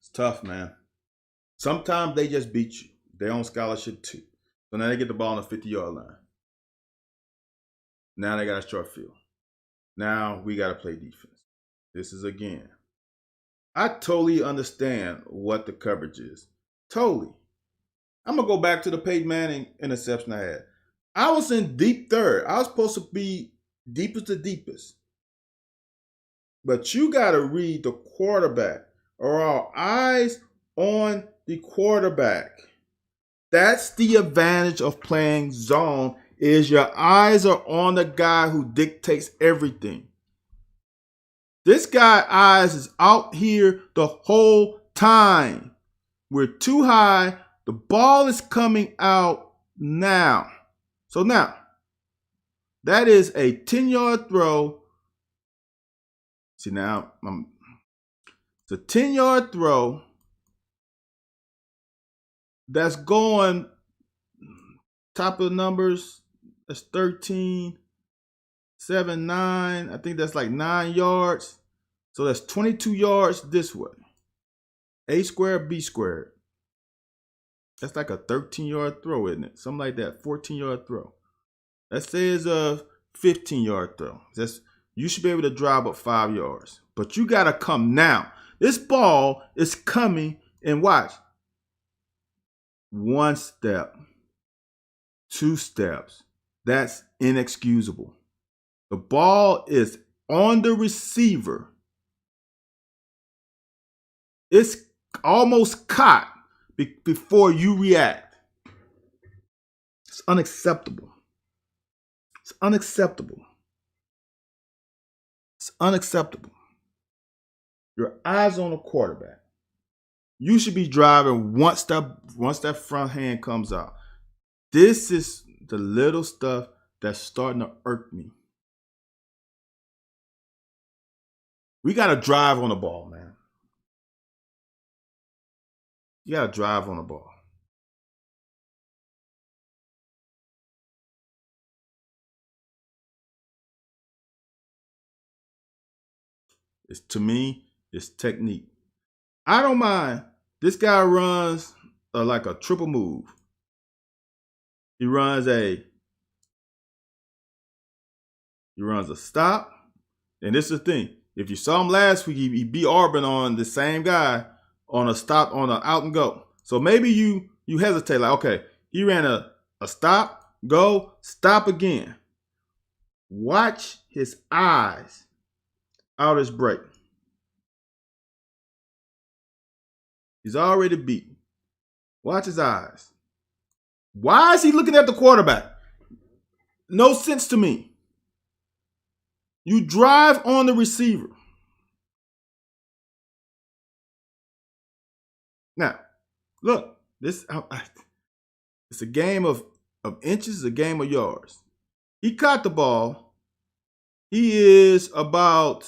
It's tough, man. Sometimes they just beat you. They're on scholarship too. So now they get the ball on the 50-yard line. Now they got a short field. Now we got to play defense. This is again. I totally understand what the coverage is. Totally. I'm going to go back to the Peyton Manning interception I had. I was in deep third. I was supposed to be deepest to deepest. But you got to read the quarterback or our eyes on the quarterback. That's the advantage of playing zone is your eyes are on the guy who dictates everything. This guy's eyes is out here the whole time. We're too high. The ball is coming out now. So now, that is a 10-yard throw. See now, it's a 10-yard throw that's going top of the numbers. That's 13, 7, 9. I think that's like 9 yards. So that's 22 yards this way. A squared, B squared. That's like a 13-yard throw, isn't it? Something like that, 14-yard throw. That says a 15-yard throw. You should be able to drive up 5 yards. But you got to come now. This ball is coming, and watch. 1 step, 2 steps. That's inexcusable. The ball is on the receiver. It's almost caught before you react. It's unacceptable. It's unacceptable. It's unacceptable. Your eyes on the quarterback. You should be driving once that front hand comes out. This is the little stuff that's starting to irk me. We got to drive on the ball, man. You got to drive on the ball. To me, It's technique. I don't mind. This guy runs like a triple move. He runs a stop. And this is the thing. If you saw him last week, he beat Auburn on the same guy on a stop, on an out and go. So maybe you hesitate, like, okay, he ran a stop, go, stop again. Watch his eyes out his break. He's already beaten. Watch his eyes. Why is he looking at the quarterback? No sense to me. You drive on the receiver. Now, look, it's a game of inches, it's a game of yards. He caught the ball. He is about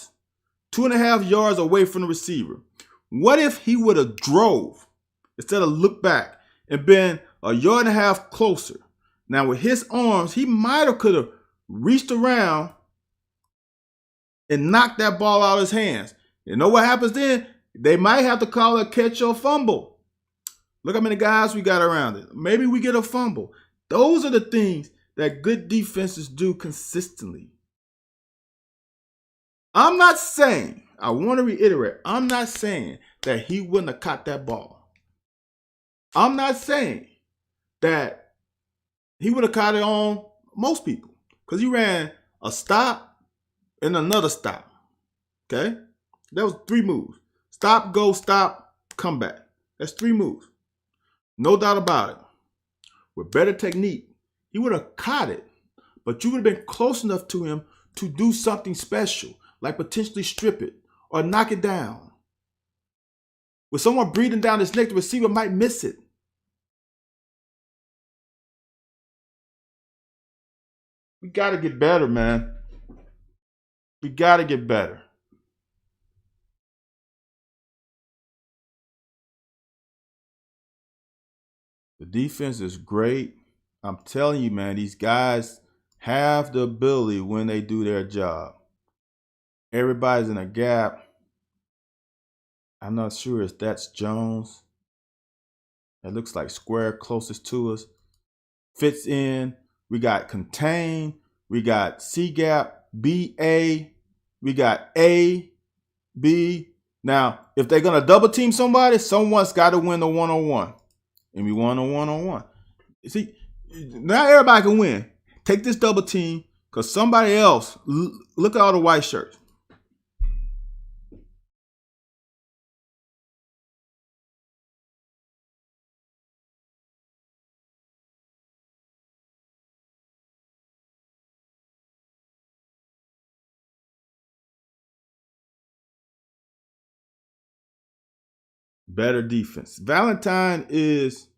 2.5 yards away from the receiver. What if he would have drove instead of looked back and been 1.5 yards closer? Now with his arms, he might have could have reached around and knocked that ball out of his hands. You know what happens then? They might have to call a catch or fumble. Look how many guys we got around it. Maybe we get a fumble. Those are the things that good defenses do consistently. I'm not saying, I want to reiterate, I'm not saying that he wouldn't have caught that ball. I'm not saying that he would have caught it on most people, because he ran a stop and another stop. Okay? That was 3 moves. Stop, go, stop, come back. That's 3 moves. No doubt about it. With better technique, he would have caught it, but you would have been close enough to him to do something special, like potentially strip it or knock it down. With someone breathing down his neck, the receiver might miss it. We got to get better, man. We got to get better. The defense is great. I'm telling you, man, these guys have the ability when they do their job. Everybody's in a gap. I'm not sure if that's Jones. That looks like square closest to us. Fits in. We got contain. We got C gap, B, A. We got A, B. Now, if they're going to double team somebody, someone's got to win the one-on-one. And we won a one-on-one. You see, not everybody can win. Take this double team, because somebody else, look at all the white shirts. Better defense. Valentine is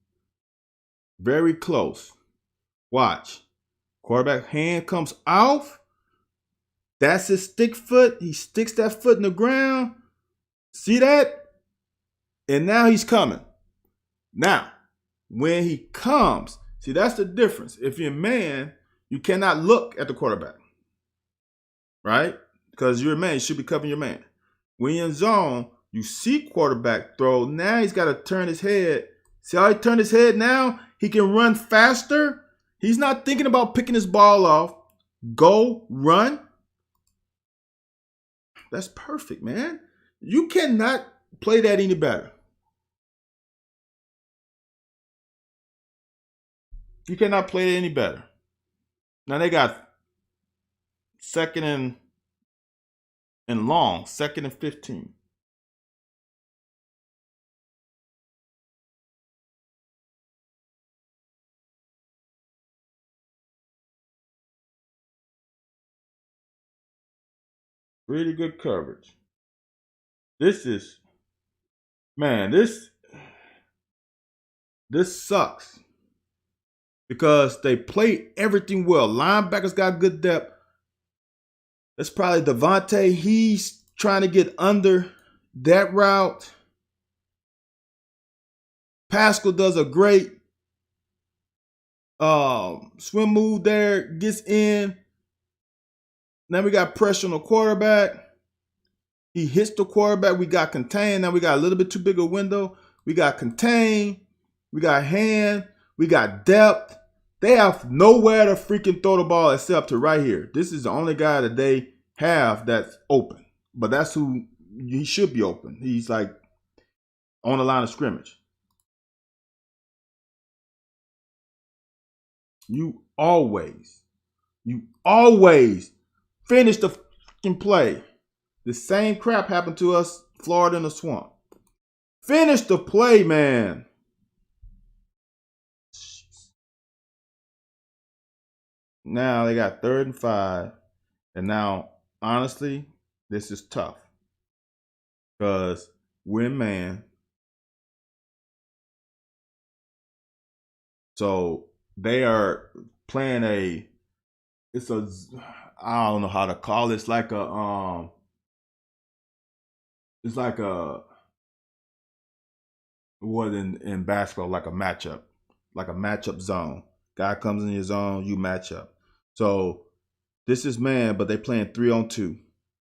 very close. Watch. Quarterback hand comes off. That's his stick foot. He sticks that foot in the ground. See that? And now he's coming. Now, when he comes, see, that's the difference. If you're a man, you cannot look at the quarterback. Right? Because you're a man. You should be covering your man. When you're in zone, you see quarterback throw. Now he's got to turn his head. See how he turned his head now? He can run faster. He's not thinking about picking his ball off. Go, run. That's perfect, man. You cannot play that any better. You cannot play it any better. Now they got 2nd and long, 2nd and 15. Really good coverage. This sucks. Because they play everything well. Linebackers got good depth. That's probably Devontae. He's trying to get under that route. Pascal does a great swim move there. Gets in. Now we got pressure on the quarterback. He hits the quarterback. We got contain. Now we got a little bit too big a window. We got contain. We got hand. We got depth. They have nowhere to freaking throw the ball except to right here. This is the only guy that they have that's open. But that's who he should be open. He's like on the line of scrimmage. You always finish the fucking play. The same crap happened to us, Florida in the swamp. Finish the play, man. Now they got 3rd and 5. And now, honestly, this is tough. Because we're in man. So they are playing I don't know how to call it. It's like a what in basketball, like a matchup zone. Guy comes in your zone, you match up. So this is man, but they playing 3-on-2.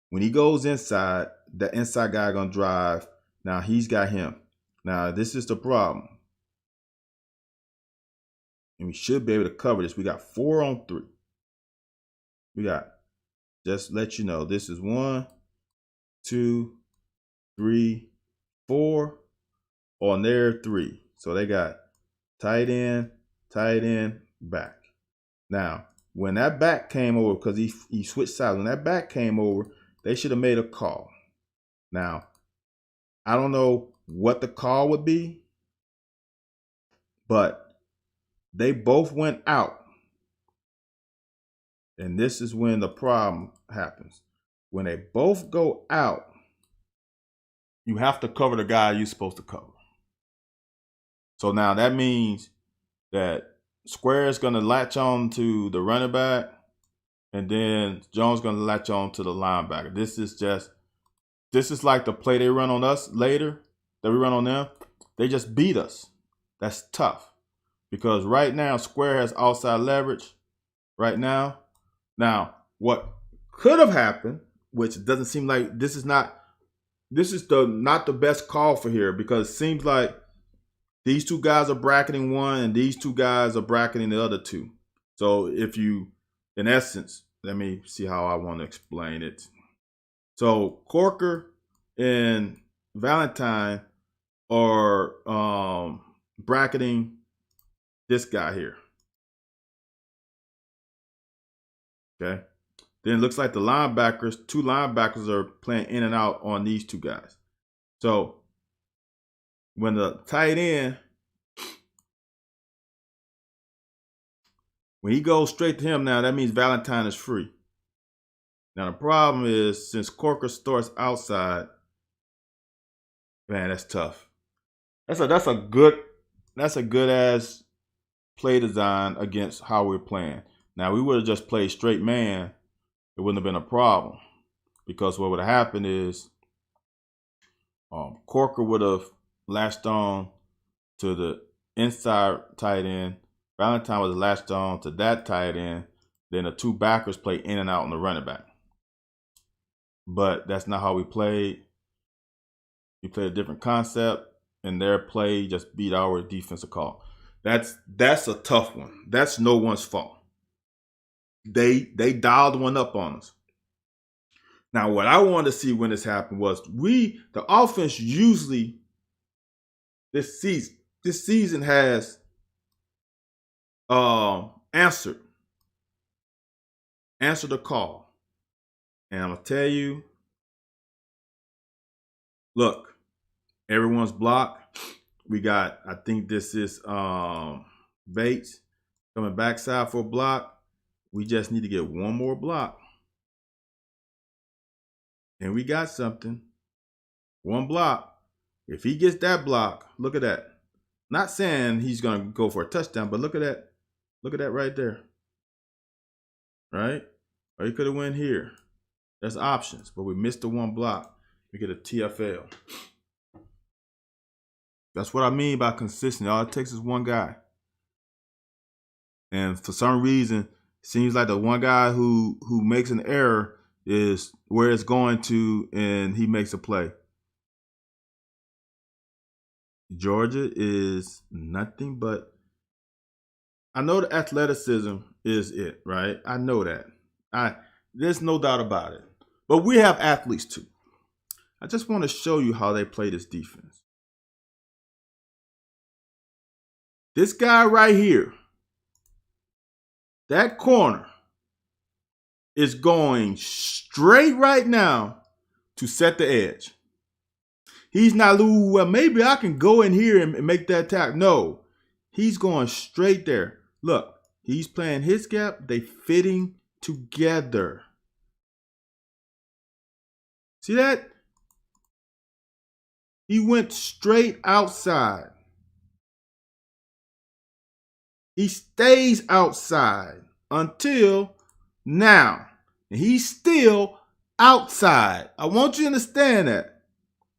When he goes inside, the inside guy gonna drive. Now he's got him. Now this is the problem. And we should be able to cover this. We got 4-on-3. We got, just let you know, this is 1, 2, 3, 4. On there, 3. So they got tight end, back. Now, when that back came over, because he switched sides, when that back came over, they should have made a call. Now, I don't know what the call would be, but they both went out. And this is when the problem happens. When they both go out, you have to cover the guy you're supposed to cover. So now that means that Square is going to latch on to the running back, and then Jones going to latch on to the linebacker. This is like the play they run on us later, that we run on them. They just beat us. That's tough. Because right now, Square has outside leverage right now. Now, what could have happened, which doesn't seem like this is not the best call for here, because it seems like these two guys are bracketing one and these two guys are bracketing the other two. So if you, in essence, let me see how I want to explain it. So Corker and Valentine are bracketing this guy here. Okay. Then it looks like the two linebackers are playing in and out on these two guys. So when the tight end, when he goes straight to him now, that means Valentine is free. Now the problem is, since Corker starts outside, man, that's tough. That's a good ass play design against how we're playing. Now we would have just played straight man, it wouldn't have been a problem, because what would have happened is Corker would have latched on to the inside tight end. Valentine was latched on to that tight end. Then the two backers play in and out on the running back. But that's not how we played. We played a different concept, and their play just beat our defensive call. That's a tough one. That's no one's fault. They dialed one up on us. Now, what I wanted to see when this happened was the offense usually this season has answered the call. And I'm gonna tell you, look, everyone's blocked. We got, I think this is Bates coming backside for a block. We just need to get one more block. And we got something. One block. If he gets that block, look at that. Not saying he's going to go for a touchdown, but look at that. Look at that right there. Right? Or he could have went here. There's options, but we missed the one block. We get a TFL. That's what I mean by consistent. All it takes is one guy. And for some reason, it seems like the one guy who makes an error is where it's going to, and he makes a play. Georgia is nothing but, I know the athleticism is it, right? I know that. There's no doubt about it. But we have athletes too. I just want to show you how they play this defense. This guy right here, that corner, is going straight right now to set the edge. He's not, well, maybe I can go in here and make that tackle. No, he's going straight there. Look, he's playing his gap. They fitting together. See that? He went straight outside. He stays outside until now. And he's still outside. I want you to understand that.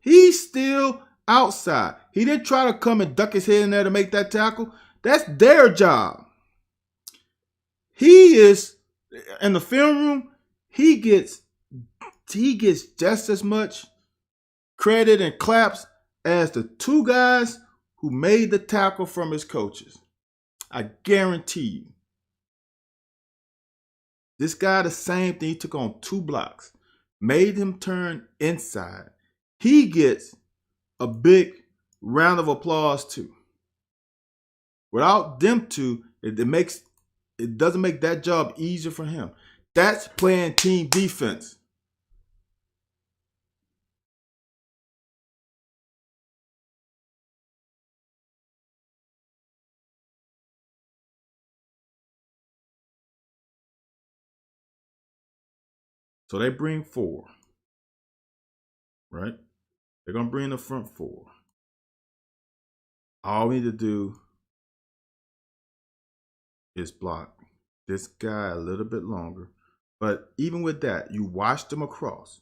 He's still outside. He didn't try to come and duck his head in there to make that tackle. That's their job. He is in the film room. He gets just as much credit and claps as the two guys who made the tackle from his coaches. I guarantee you. This guy, the same thing. He took on 2 blocks, made him turn inside. He gets a big round of applause too. Without them two, it doesn't make that job easier for him. That's playing team defense. So they bring 4, right? They're going to bring the front 4. All we need to do is block this guy a little bit longer. But even with that, you watch them across.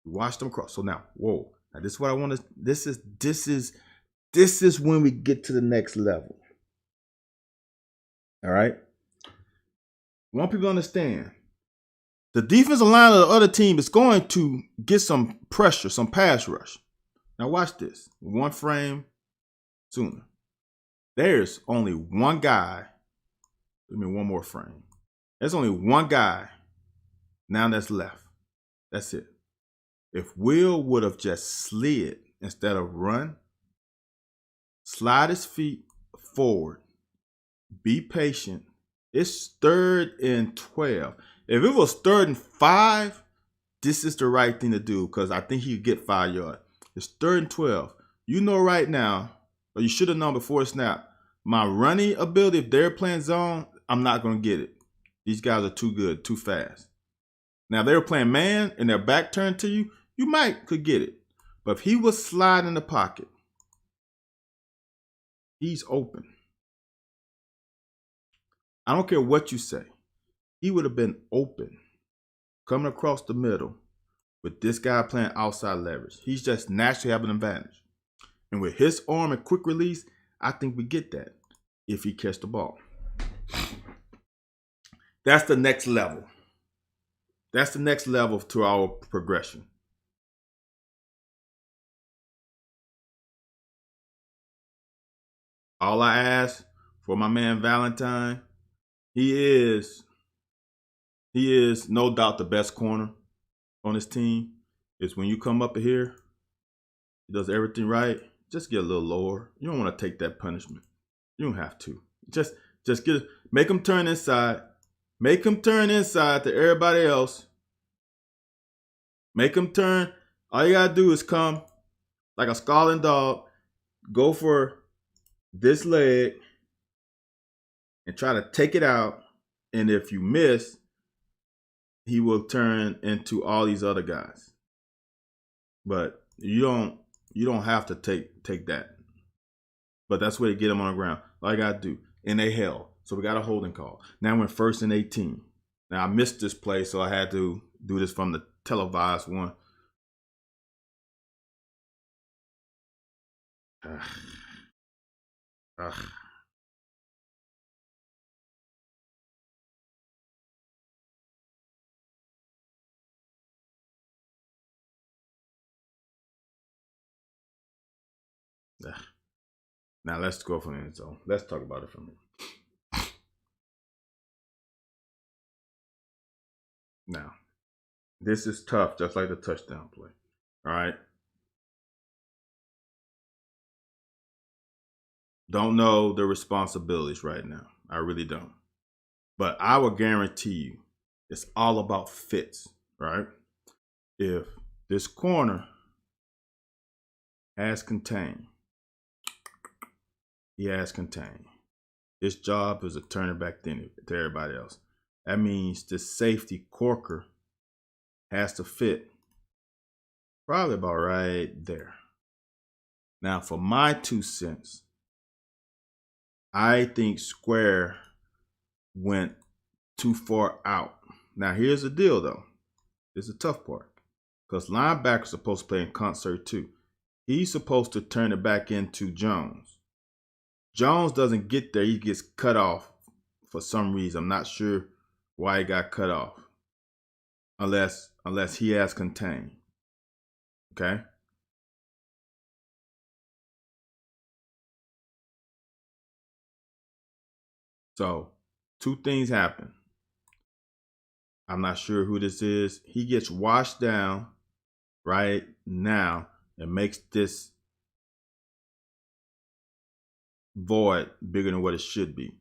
So now, whoa. Now this is what I want to, this is when we get to the next level. All right? I want people to understand. The defensive line of the other team is going to get some pressure, some pass rush. Now watch this. One frame sooner. There's only one guy. Give me one more frame. There's only one guy now that's left. That's it. If Will would have just slid instead of run, slide his feet forward, be patient. It's 3rd and 12. If it was 3rd and 5, this is the right thing to do because I think he could get 5 yards. It's 3rd and 12. You know right now, or you should have known before snap, my running ability, if they're playing zone, I'm not going to get it. These guys are too good, too fast. Now, if they were playing man and their back turned to you, you could get it. But if he was sliding in the pocket, he's open. I don't care what you say. He would have been open, coming across the middle with this guy playing outside leverage. He's just naturally having an advantage. And with his arm and quick release, I think we get that if he catch the ball. That's the next level. That's the next level to our progression. All I ask for my man Valentine, he is no doubt the best corner on his team. Is when you come up here, he does everything right. Just get a little lower. You don't want to take that punishment. You don't have to. Just make him turn inside. Make him turn inside to everybody else. Make him turn. All you gotta do is come like a scalding dog, go for this leg and try to take it out. And if you miss, he will turn into all these other guys. But you don't have to take that. But that's where to get him on the ground. All I gotta do. And they held. So we got a holding call. Now we're 1st and 18. Now I missed this play, so I had to do this from the televised one. Now let's go from the end zone. Let's talk about it from here. Now, this is tough, just like the touchdown play. All right. Don't know the responsibilities right now. I really don't. But I will guarantee you it's all about fits, right? If this corner has contained, he has contained. His job is to turn it back to everybody else. That means this safety Corker has to fit probably about right there. Now, for my 2 cents, I think Square went too far out. Now, here's the deal, though. This is the tough part. Because linebacker's supposed to play in concert, too. He's supposed to turn it back into Jones. Jones doesn't get there. He gets cut off for some reason. I'm not sure why he got cut off. Unless he has contained. Okay? So, two things happen. I'm not sure who this is. He gets washed down right now and makes this void bigger than what it should be.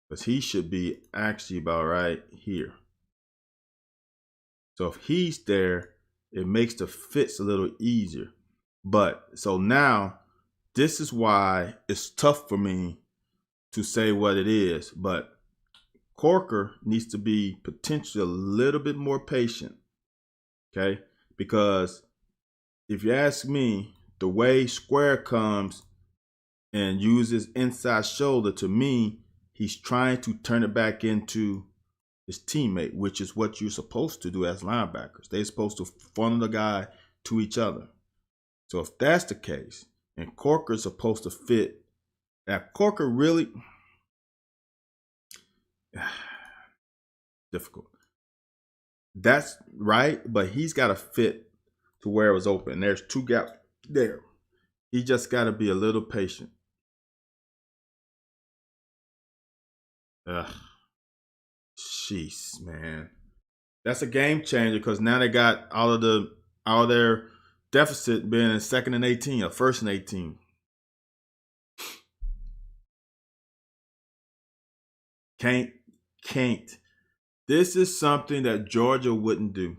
Because he should be actually about right here. So if he's there, it makes the fits a little easier. But so now, this is why it's tough for me to say what it is. But Corker needs to be potentially a little bit more patient. Okay? Because if you ask me, the way Square comes and uses inside shoulder, to me, he's trying to turn it back into his teammate, which is what you're supposed to do as linebackers. They're supposed to funnel the guy to each other. So if that's the case, and Corker's supposed to fit, now Corker really difficult. That's right, but he's got to fit to where it was open. There's two gaps there. He just got to be a little patient. Ugh. Jeez, man. That's a game changer because now they got all their deficit being in 2nd and 18 or 1st and 18. Can't. This is something that Georgia wouldn't do.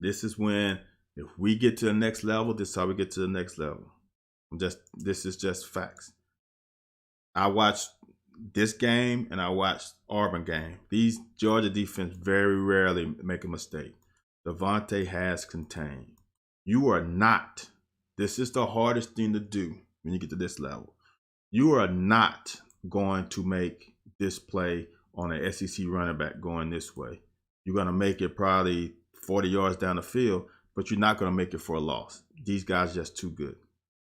This is when, if we get to the next level, this is how we get to the next level. This is just facts. I watched this game and I watched Auburn game. These Georgia defense very rarely make a mistake. Devontae has contained. You are not. This is the hardest thing to do when you get to this level. You are not going to make this play on an SEC running back going this way. You're going to make it probably 40 yards down the field, but you're not going to make it for a loss. These guys are just too good.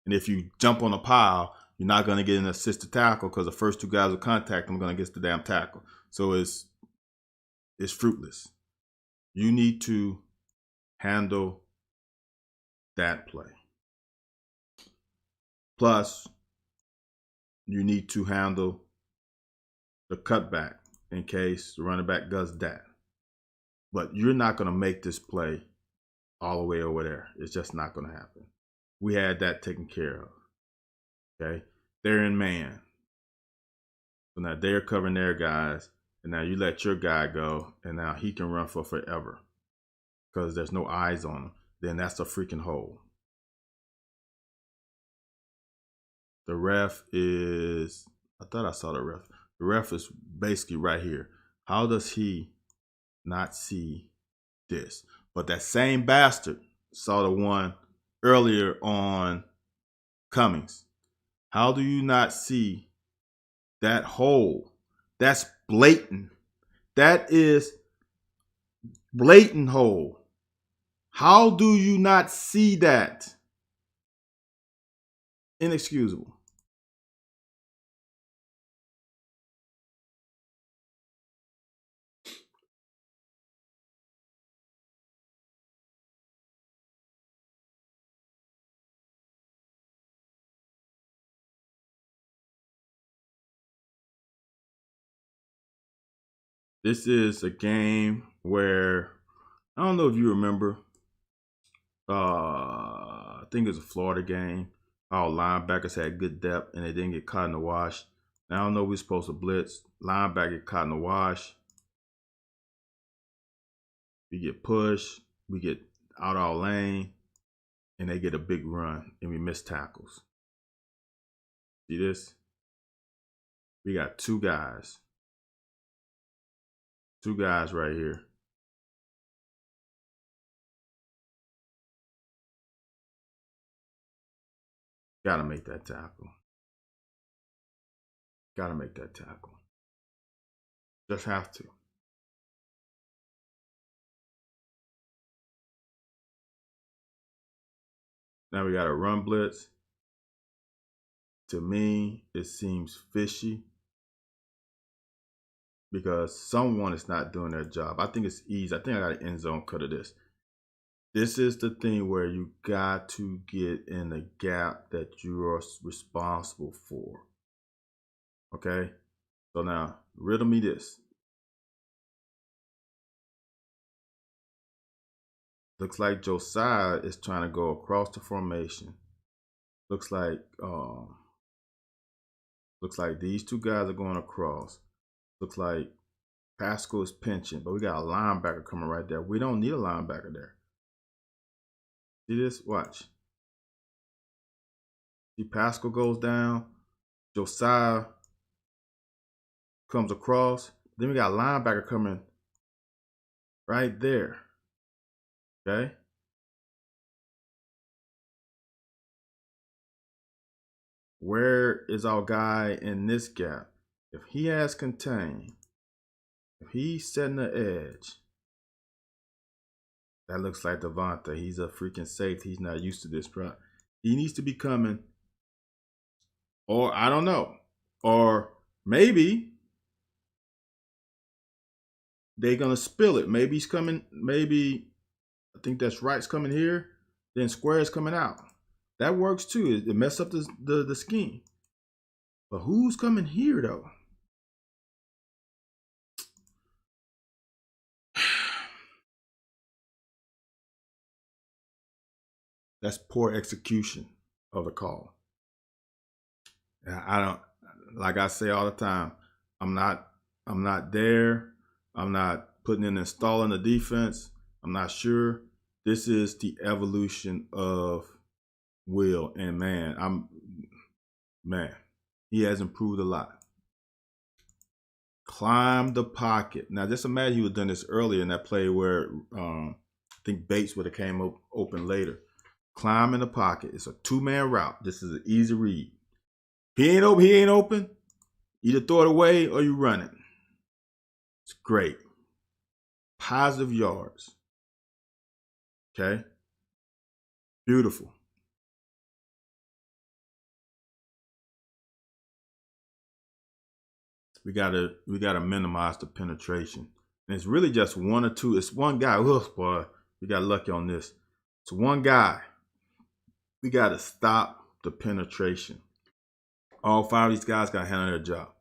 And if you jump on a pile, you're not going to get an assisted tackle because the first two guys will contact them are going to get the damn tackle. So it's fruitless. You need to handle that play. Plus, you need to handle the cutback in case the running back does that. But you're not going to make this play all the way over there. It's just not going to happen. We had that taken care of. Okay? They're in man. So now they're covering their guys, and now you let your guy go, and now he can run for forever because there's no eyes on him. Then that's a freaking hole. The ref is, I thought I saw the ref. The ref is basically right here. How does he not see this? But that same bastard saw the one earlier on Cummings. How do you not see that hole? That's blatant. That is blatant hole. How do you not see that? Inexcusable. This is a game where I don't know if you remember. I think it was a Florida game. Our linebackers had good depth and they didn't get caught in the wash. Now I don't know if we're supposed to blitz. Linebacker get caught in the wash. We get pushed. We get out our lane, and they get a big run, and we miss tackles. See this? We got two guys right here. Gotta make that tackle. Gotta make that tackle. Just have to. Now we got a run blitz. To me, it seems fishy because someone is not doing their job. I think it's easy. I think I got an end zone cut of this. This is the thing where you got to get in the gap that you are responsible for. Okay? So now, riddle me this. Looks like Josiah is trying to go across the formation. Looks like these two guys are going across. Looks like Pascal is pinching, but we got a linebacker coming right there. We don't need a linebacker there. See this? Watch. See, Pascal goes down. Josiah comes across. Then we got a linebacker coming right there. Okay? Where is our guy in this gap? If he has contained, if he's setting the edge, that looks like Devonta. He's a freaking safety. He's not used to this, bro. He needs to be coming. Or I don't know. Or maybe they're gonna spill it. Maybe he's coming. Maybe I think that's right's coming here. Then square's coming out. That works too. It mess up the scheme. But who's coming here though? That's poor execution of the call. I don't, like I say all the time, I'm not there. I'm not putting in installing the defense. I'm not sure. This is the evolution of Will, and man, he has improved a lot. Climb the pocket. Now just imagine he would have done this earlier in that play where I think Bates would have came open later. Climb in the pocket. It's a two-man route. This is an easy read. He ain't open. Either throw it away or you run it. It's great. Positive yards. Okay? Beautiful. We gotta minimize the penetration. And it's really just one or two. It's one guy. Oh boy, we got lucky on this. It's one guy. We gotta stop the penetration. All five of these guys gotta handle their job.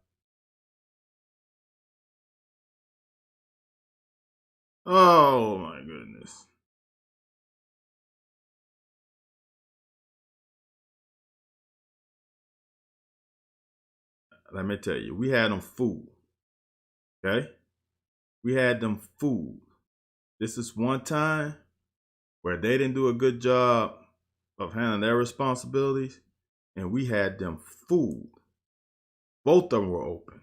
Oh my goodness. Let me tell you, we had them fooled. Okay? We had them fooled. This is one time where they didn't do a good job of handling their responsibilities, and we had them fooled. Both of them were open.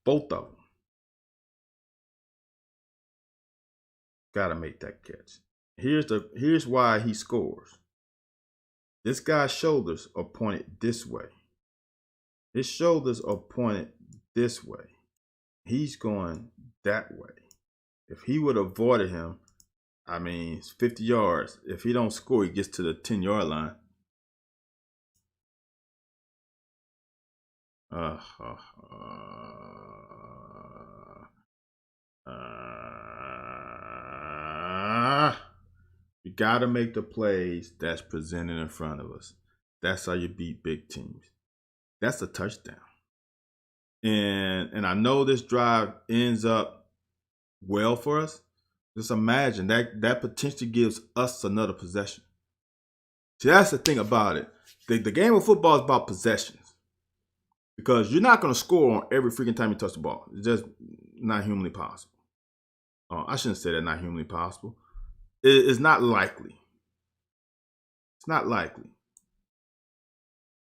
Both of them. Gotta make that catch. Here's why he scores. This guy's shoulders are pointed this way. His shoulders are pointed this way. He's going that way. If he would have avoided him, I mean, it's 50 yards. If he don't score, he gets to the 10-yard line. You got to make the plays that's presented in front of us. That's how you beat big teams. That's a touchdown. And I know this drive ends up well for us. Just imagine that potentially gives us another possession. See, that's the thing about it. The game of football is about possessions because you're not going to score on every freaking time you touch the ball. It's just not humanly possible. I shouldn't say that not humanly possible. It's not likely. It's not likely.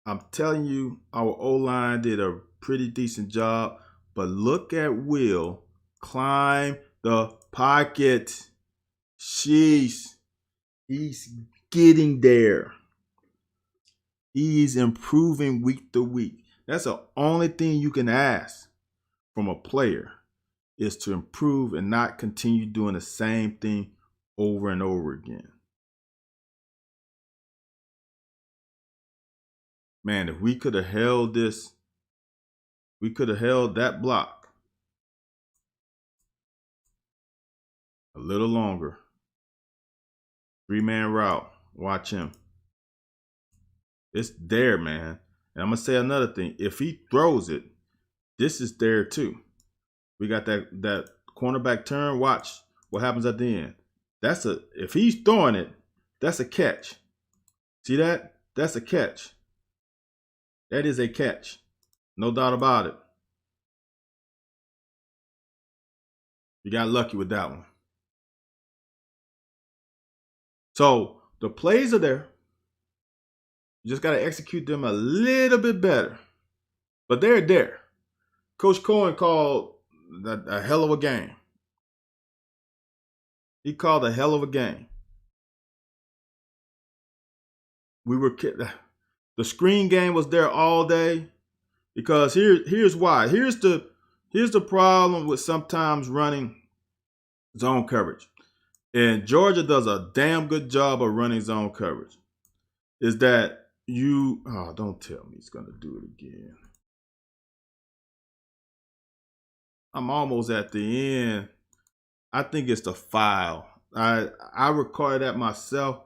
I'm telling you, our O-line did a pretty decent job, but look at Will climb the pocket. Sheesh. He's getting there. He's improving week to week. That's the only thing you can ask from a player is to improve and not continue doing the same thing over and over again. Man, if we could have held this, we could have held that block a little longer. 3-man route. Watch him. It's there, man. And I'm going to say another thing. If he throws it, this is there too. We got that cornerback turn. Watch what happens at the end. If he's throwing it, that's a catch. See that? That's a catch. That is a catch. No doubt about it. You got lucky with that one. So the plays are there. You just got to execute them a little bit better. But they're there. Coach Cohen called a hell of a game. He called a hell of a game. The screen game was there all day because here's why. Here's the problem with sometimes running zone coverage. And Georgia does a damn good job of running zone coverage. Is that don't tell me he's gonna do it again. I'm almost at the end. I think it's the file. I recorded that myself.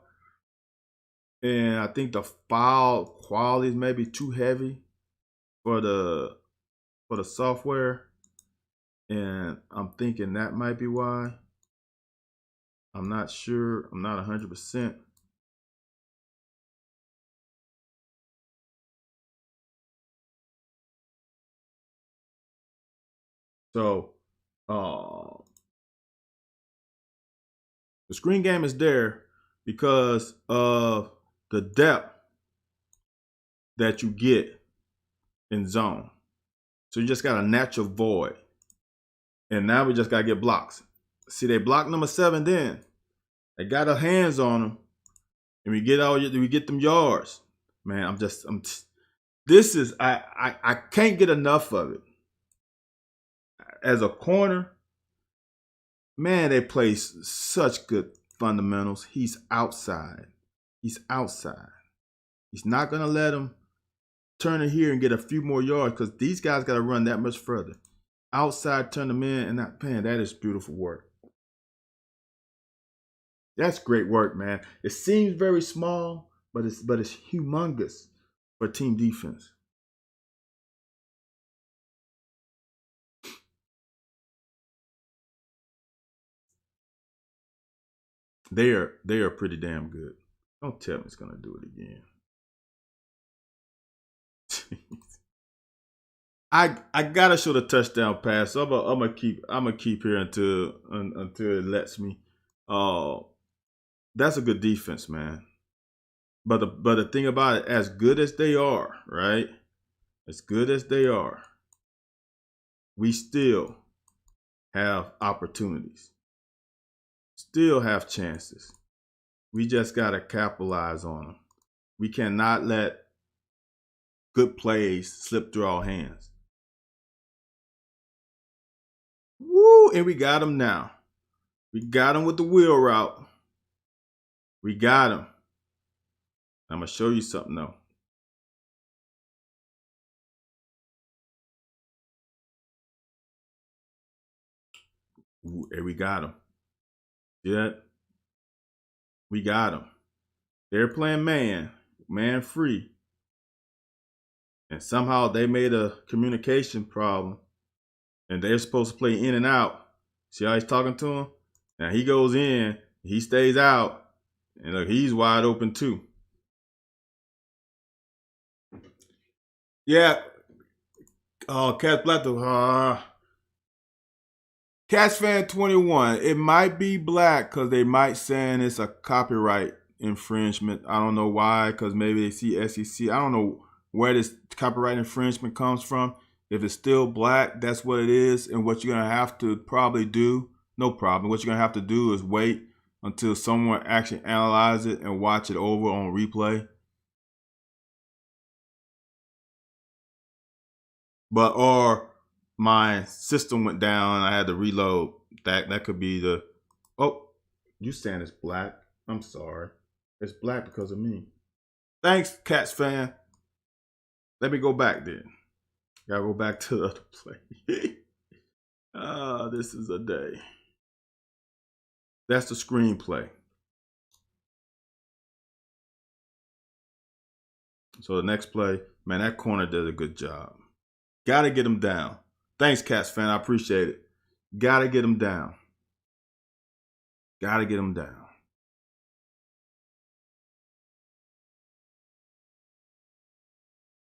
And I think the file quality is maybe too heavy for the software. And I'm thinking that might be why. I'm not sure. I'm not 100%. So the screen game is there because of the depth that you get in zone. So you just got a natural void. And now we just got to get blocks. See, they blocked number 7 then. They got our hands on them. And we get them yards. Man, I can't get enough of it. As a corner, man, they play such good fundamentals. He's outside. He's not going to let him turn it here and get a few more yards because these guys got to run that much further. Outside, turn them in, and that is beautiful work. That's great work, man. It seems very small, but it's humongous for team defense. They are pretty damn good. Don't tell me it's gonna do it again. I gotta show the touchdown pass. So I'm gonna keep here until it lets me. That's a good defense, man. But the thing about it, as good as they are, right? As good as they are, we still have opportunities. Still have chances. We just gotta capitalize on them. We cannot let good plays slip through our hands. Woo! And we got him now. We got him with the wheel route. We got him. I'm going to show you something, though. Ooh, and we got him. See that? We got him. They're playing man free. And somehow they made a communication problem, and they're supposed to play in and out. See how he's talking to him? Now he goes in, he stays out, and look, he's wide open too. Yeah, Cat Black, Cats fan 21. It might be black because they might saying it's a copyright infringement. I don't know why, because maybe they see SEC. I don't know where this copyright infringement comes from. If it's still black, that's what it is. And what you're going to have to probably do, no problem. What you're going to have to do is wait until someone actually analyze it and watch it over on replay. Or my system went down, I had to reload. That could be the, oh, you saying it's black. I'm sorry. It's black because of me. Thanks, Cats fan. Let me go back then. Gotta go back to the other play. This is a day. That's the screenplay. So the next play, man, that corner did a good job. Gotta get him down. Thanks, Cats fan. I appreciate it. Gotta get him down. Gotta get him down.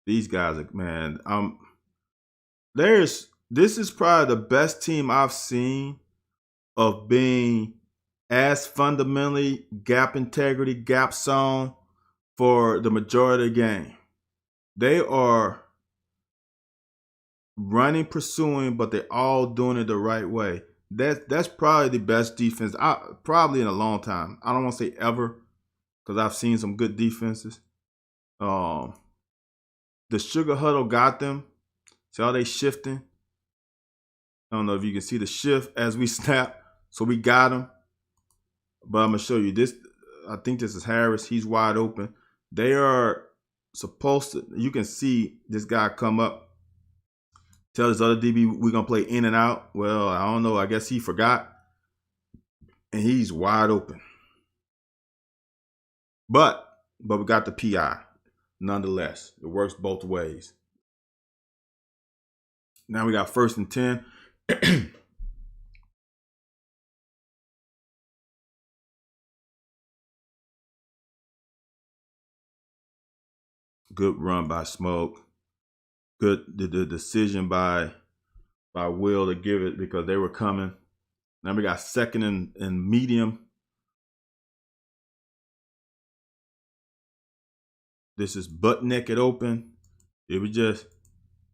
These guys are, man, this is probably the best team I've seen of being as fundamentally gap integrity, gap zone for the majority of the game. They are running, pursuing, but they're all doing it the right way. That's probably the best defense probably in a long time. I don't want to say ever, because I've seen some good defenses. The sugar huddle got them. See how they shifting? I don't know if you can see the shift as we snap. So we got him. But I'm going to show you this. I think this is Harris. He's wide open. They are supposed to, you can see this guy come up. Tell his other DB we're going to play in and out. Well, I don't know. I guess he forgot. And he's wide open. But we got the PI. Nonetheless, it works both ways. Now we got 1st and 10. Good run by Smoke. Good the decision by Will to give it because they were coming. Now we got 2nd and medium. This is butt naked open. It was just,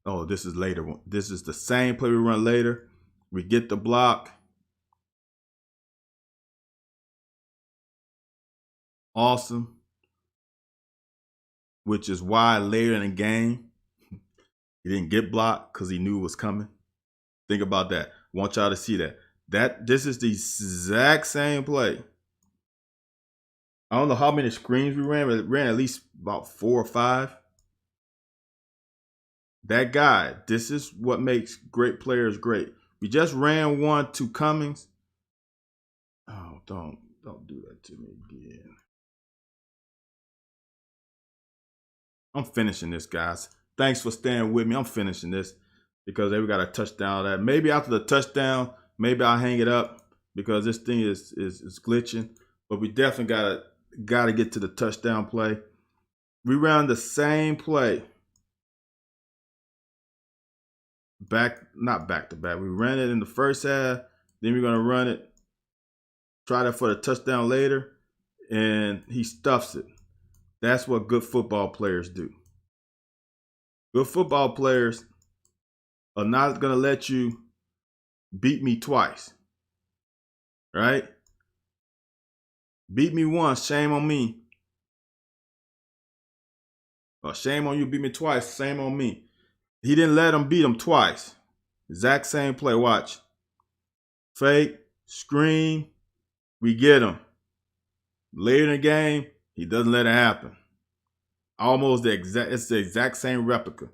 oh, this is later. This is the same play we run later. We get the block. Awesome. Which is why later in the game, he didn't get blocked because he knew it was coming. Think about that. I want y'all to see that. This is the exact same play. I don't know how many screens we ran, but it ran at least about 4 or 5. That guy, this is what makes great players great. We just ran one to Cummings. Oh, don't do that to me again. I'm finishing this, guys. Thanks for staying with me. I'm finishing this because we got a touchdown. That maybe after the touchdown, maybe I'll hang it up because this thing is glitching. But we definitely gotta get to the touchdown play. We ran the same play. Not back to back. We ran it in the first half. Then we're gonna run it. Try that for the touchdown later, and he stuffs it. That's what good football players do. Good football players are not going to let you beat me twice. Right? Beat me once, shame on me. Or shame on you, beat me twice, shame on me. He didn't let him beat him twice. Exact same play, watch. Fake, screen, we get him. Later in the game, he doesn't let it happen. Almost it's the exact same replica.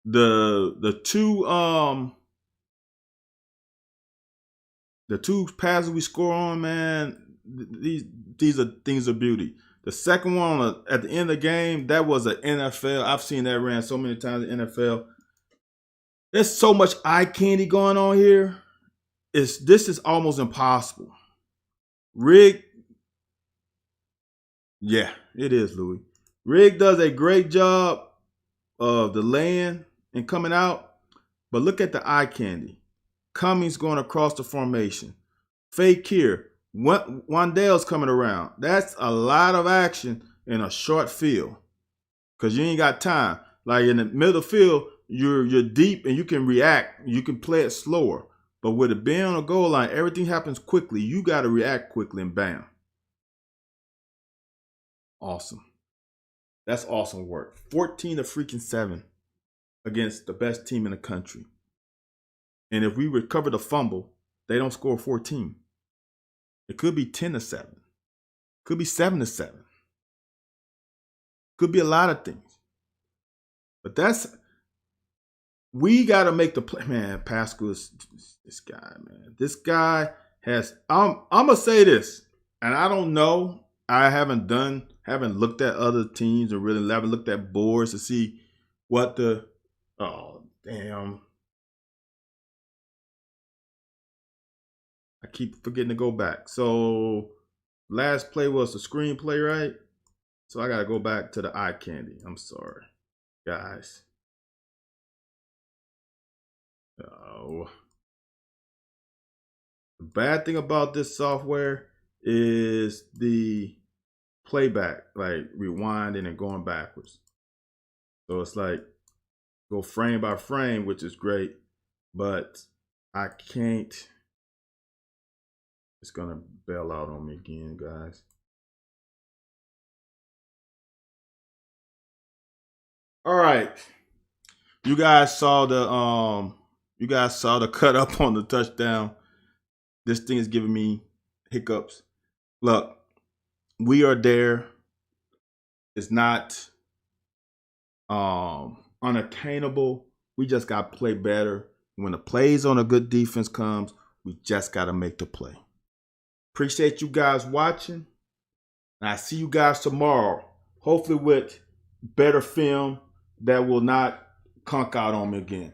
The two passes we score on, man, these are things of beauty. The second one at the end of the game, that was an NFL. I've seen that ran so many times in NFL. There's so much eye candy going on here. This is almost impossible. Rig, yeah, it is, Louis. Rig does a great job of the laying and coming out, but look at the eye candy. Cummings going across the formation. Fake here. Wandale's coming around. That's a lot of action in a short field because you ain't got time. Like in the middle field, you're deep and you can react. You can play it slower. But with it being on a goal line, everything happens quickly. You got to react quickly and bam. Awesome. That's awesome work. 14 to freaking 7 against the best team in the country. And if we recover the fumble, they don't score 14. It could be 10 to 7. Could be 7 to 7. Could be a lot of things. But we got to make the play. Man, Pascal is this guy, man. This guy has, I'm going to say this, and I don't know. I haven't looked at other teams or really haven't looked at boards to see what oh, damn. I keep forgetting to go back. So last play was the screenplay, right? So I got to go back to the eye candy. I'm sorry, guys. Oh. The bad thing about this software is the playback, like rewinding and going backwards. So it's like go frame by frame, which is great, but I can't. It's gonna bail out on me again, guys. All right, you guys saw the cut up on the touchdown. This thing is giving me hiccups. Look, we are there. It's not unattainable. We just got to play better. When the plays on a good defense comes, we just got to make the play. Appreciate you guys watching. And I see you guys tomorrow, hopefully with better film that will not conk out on me again.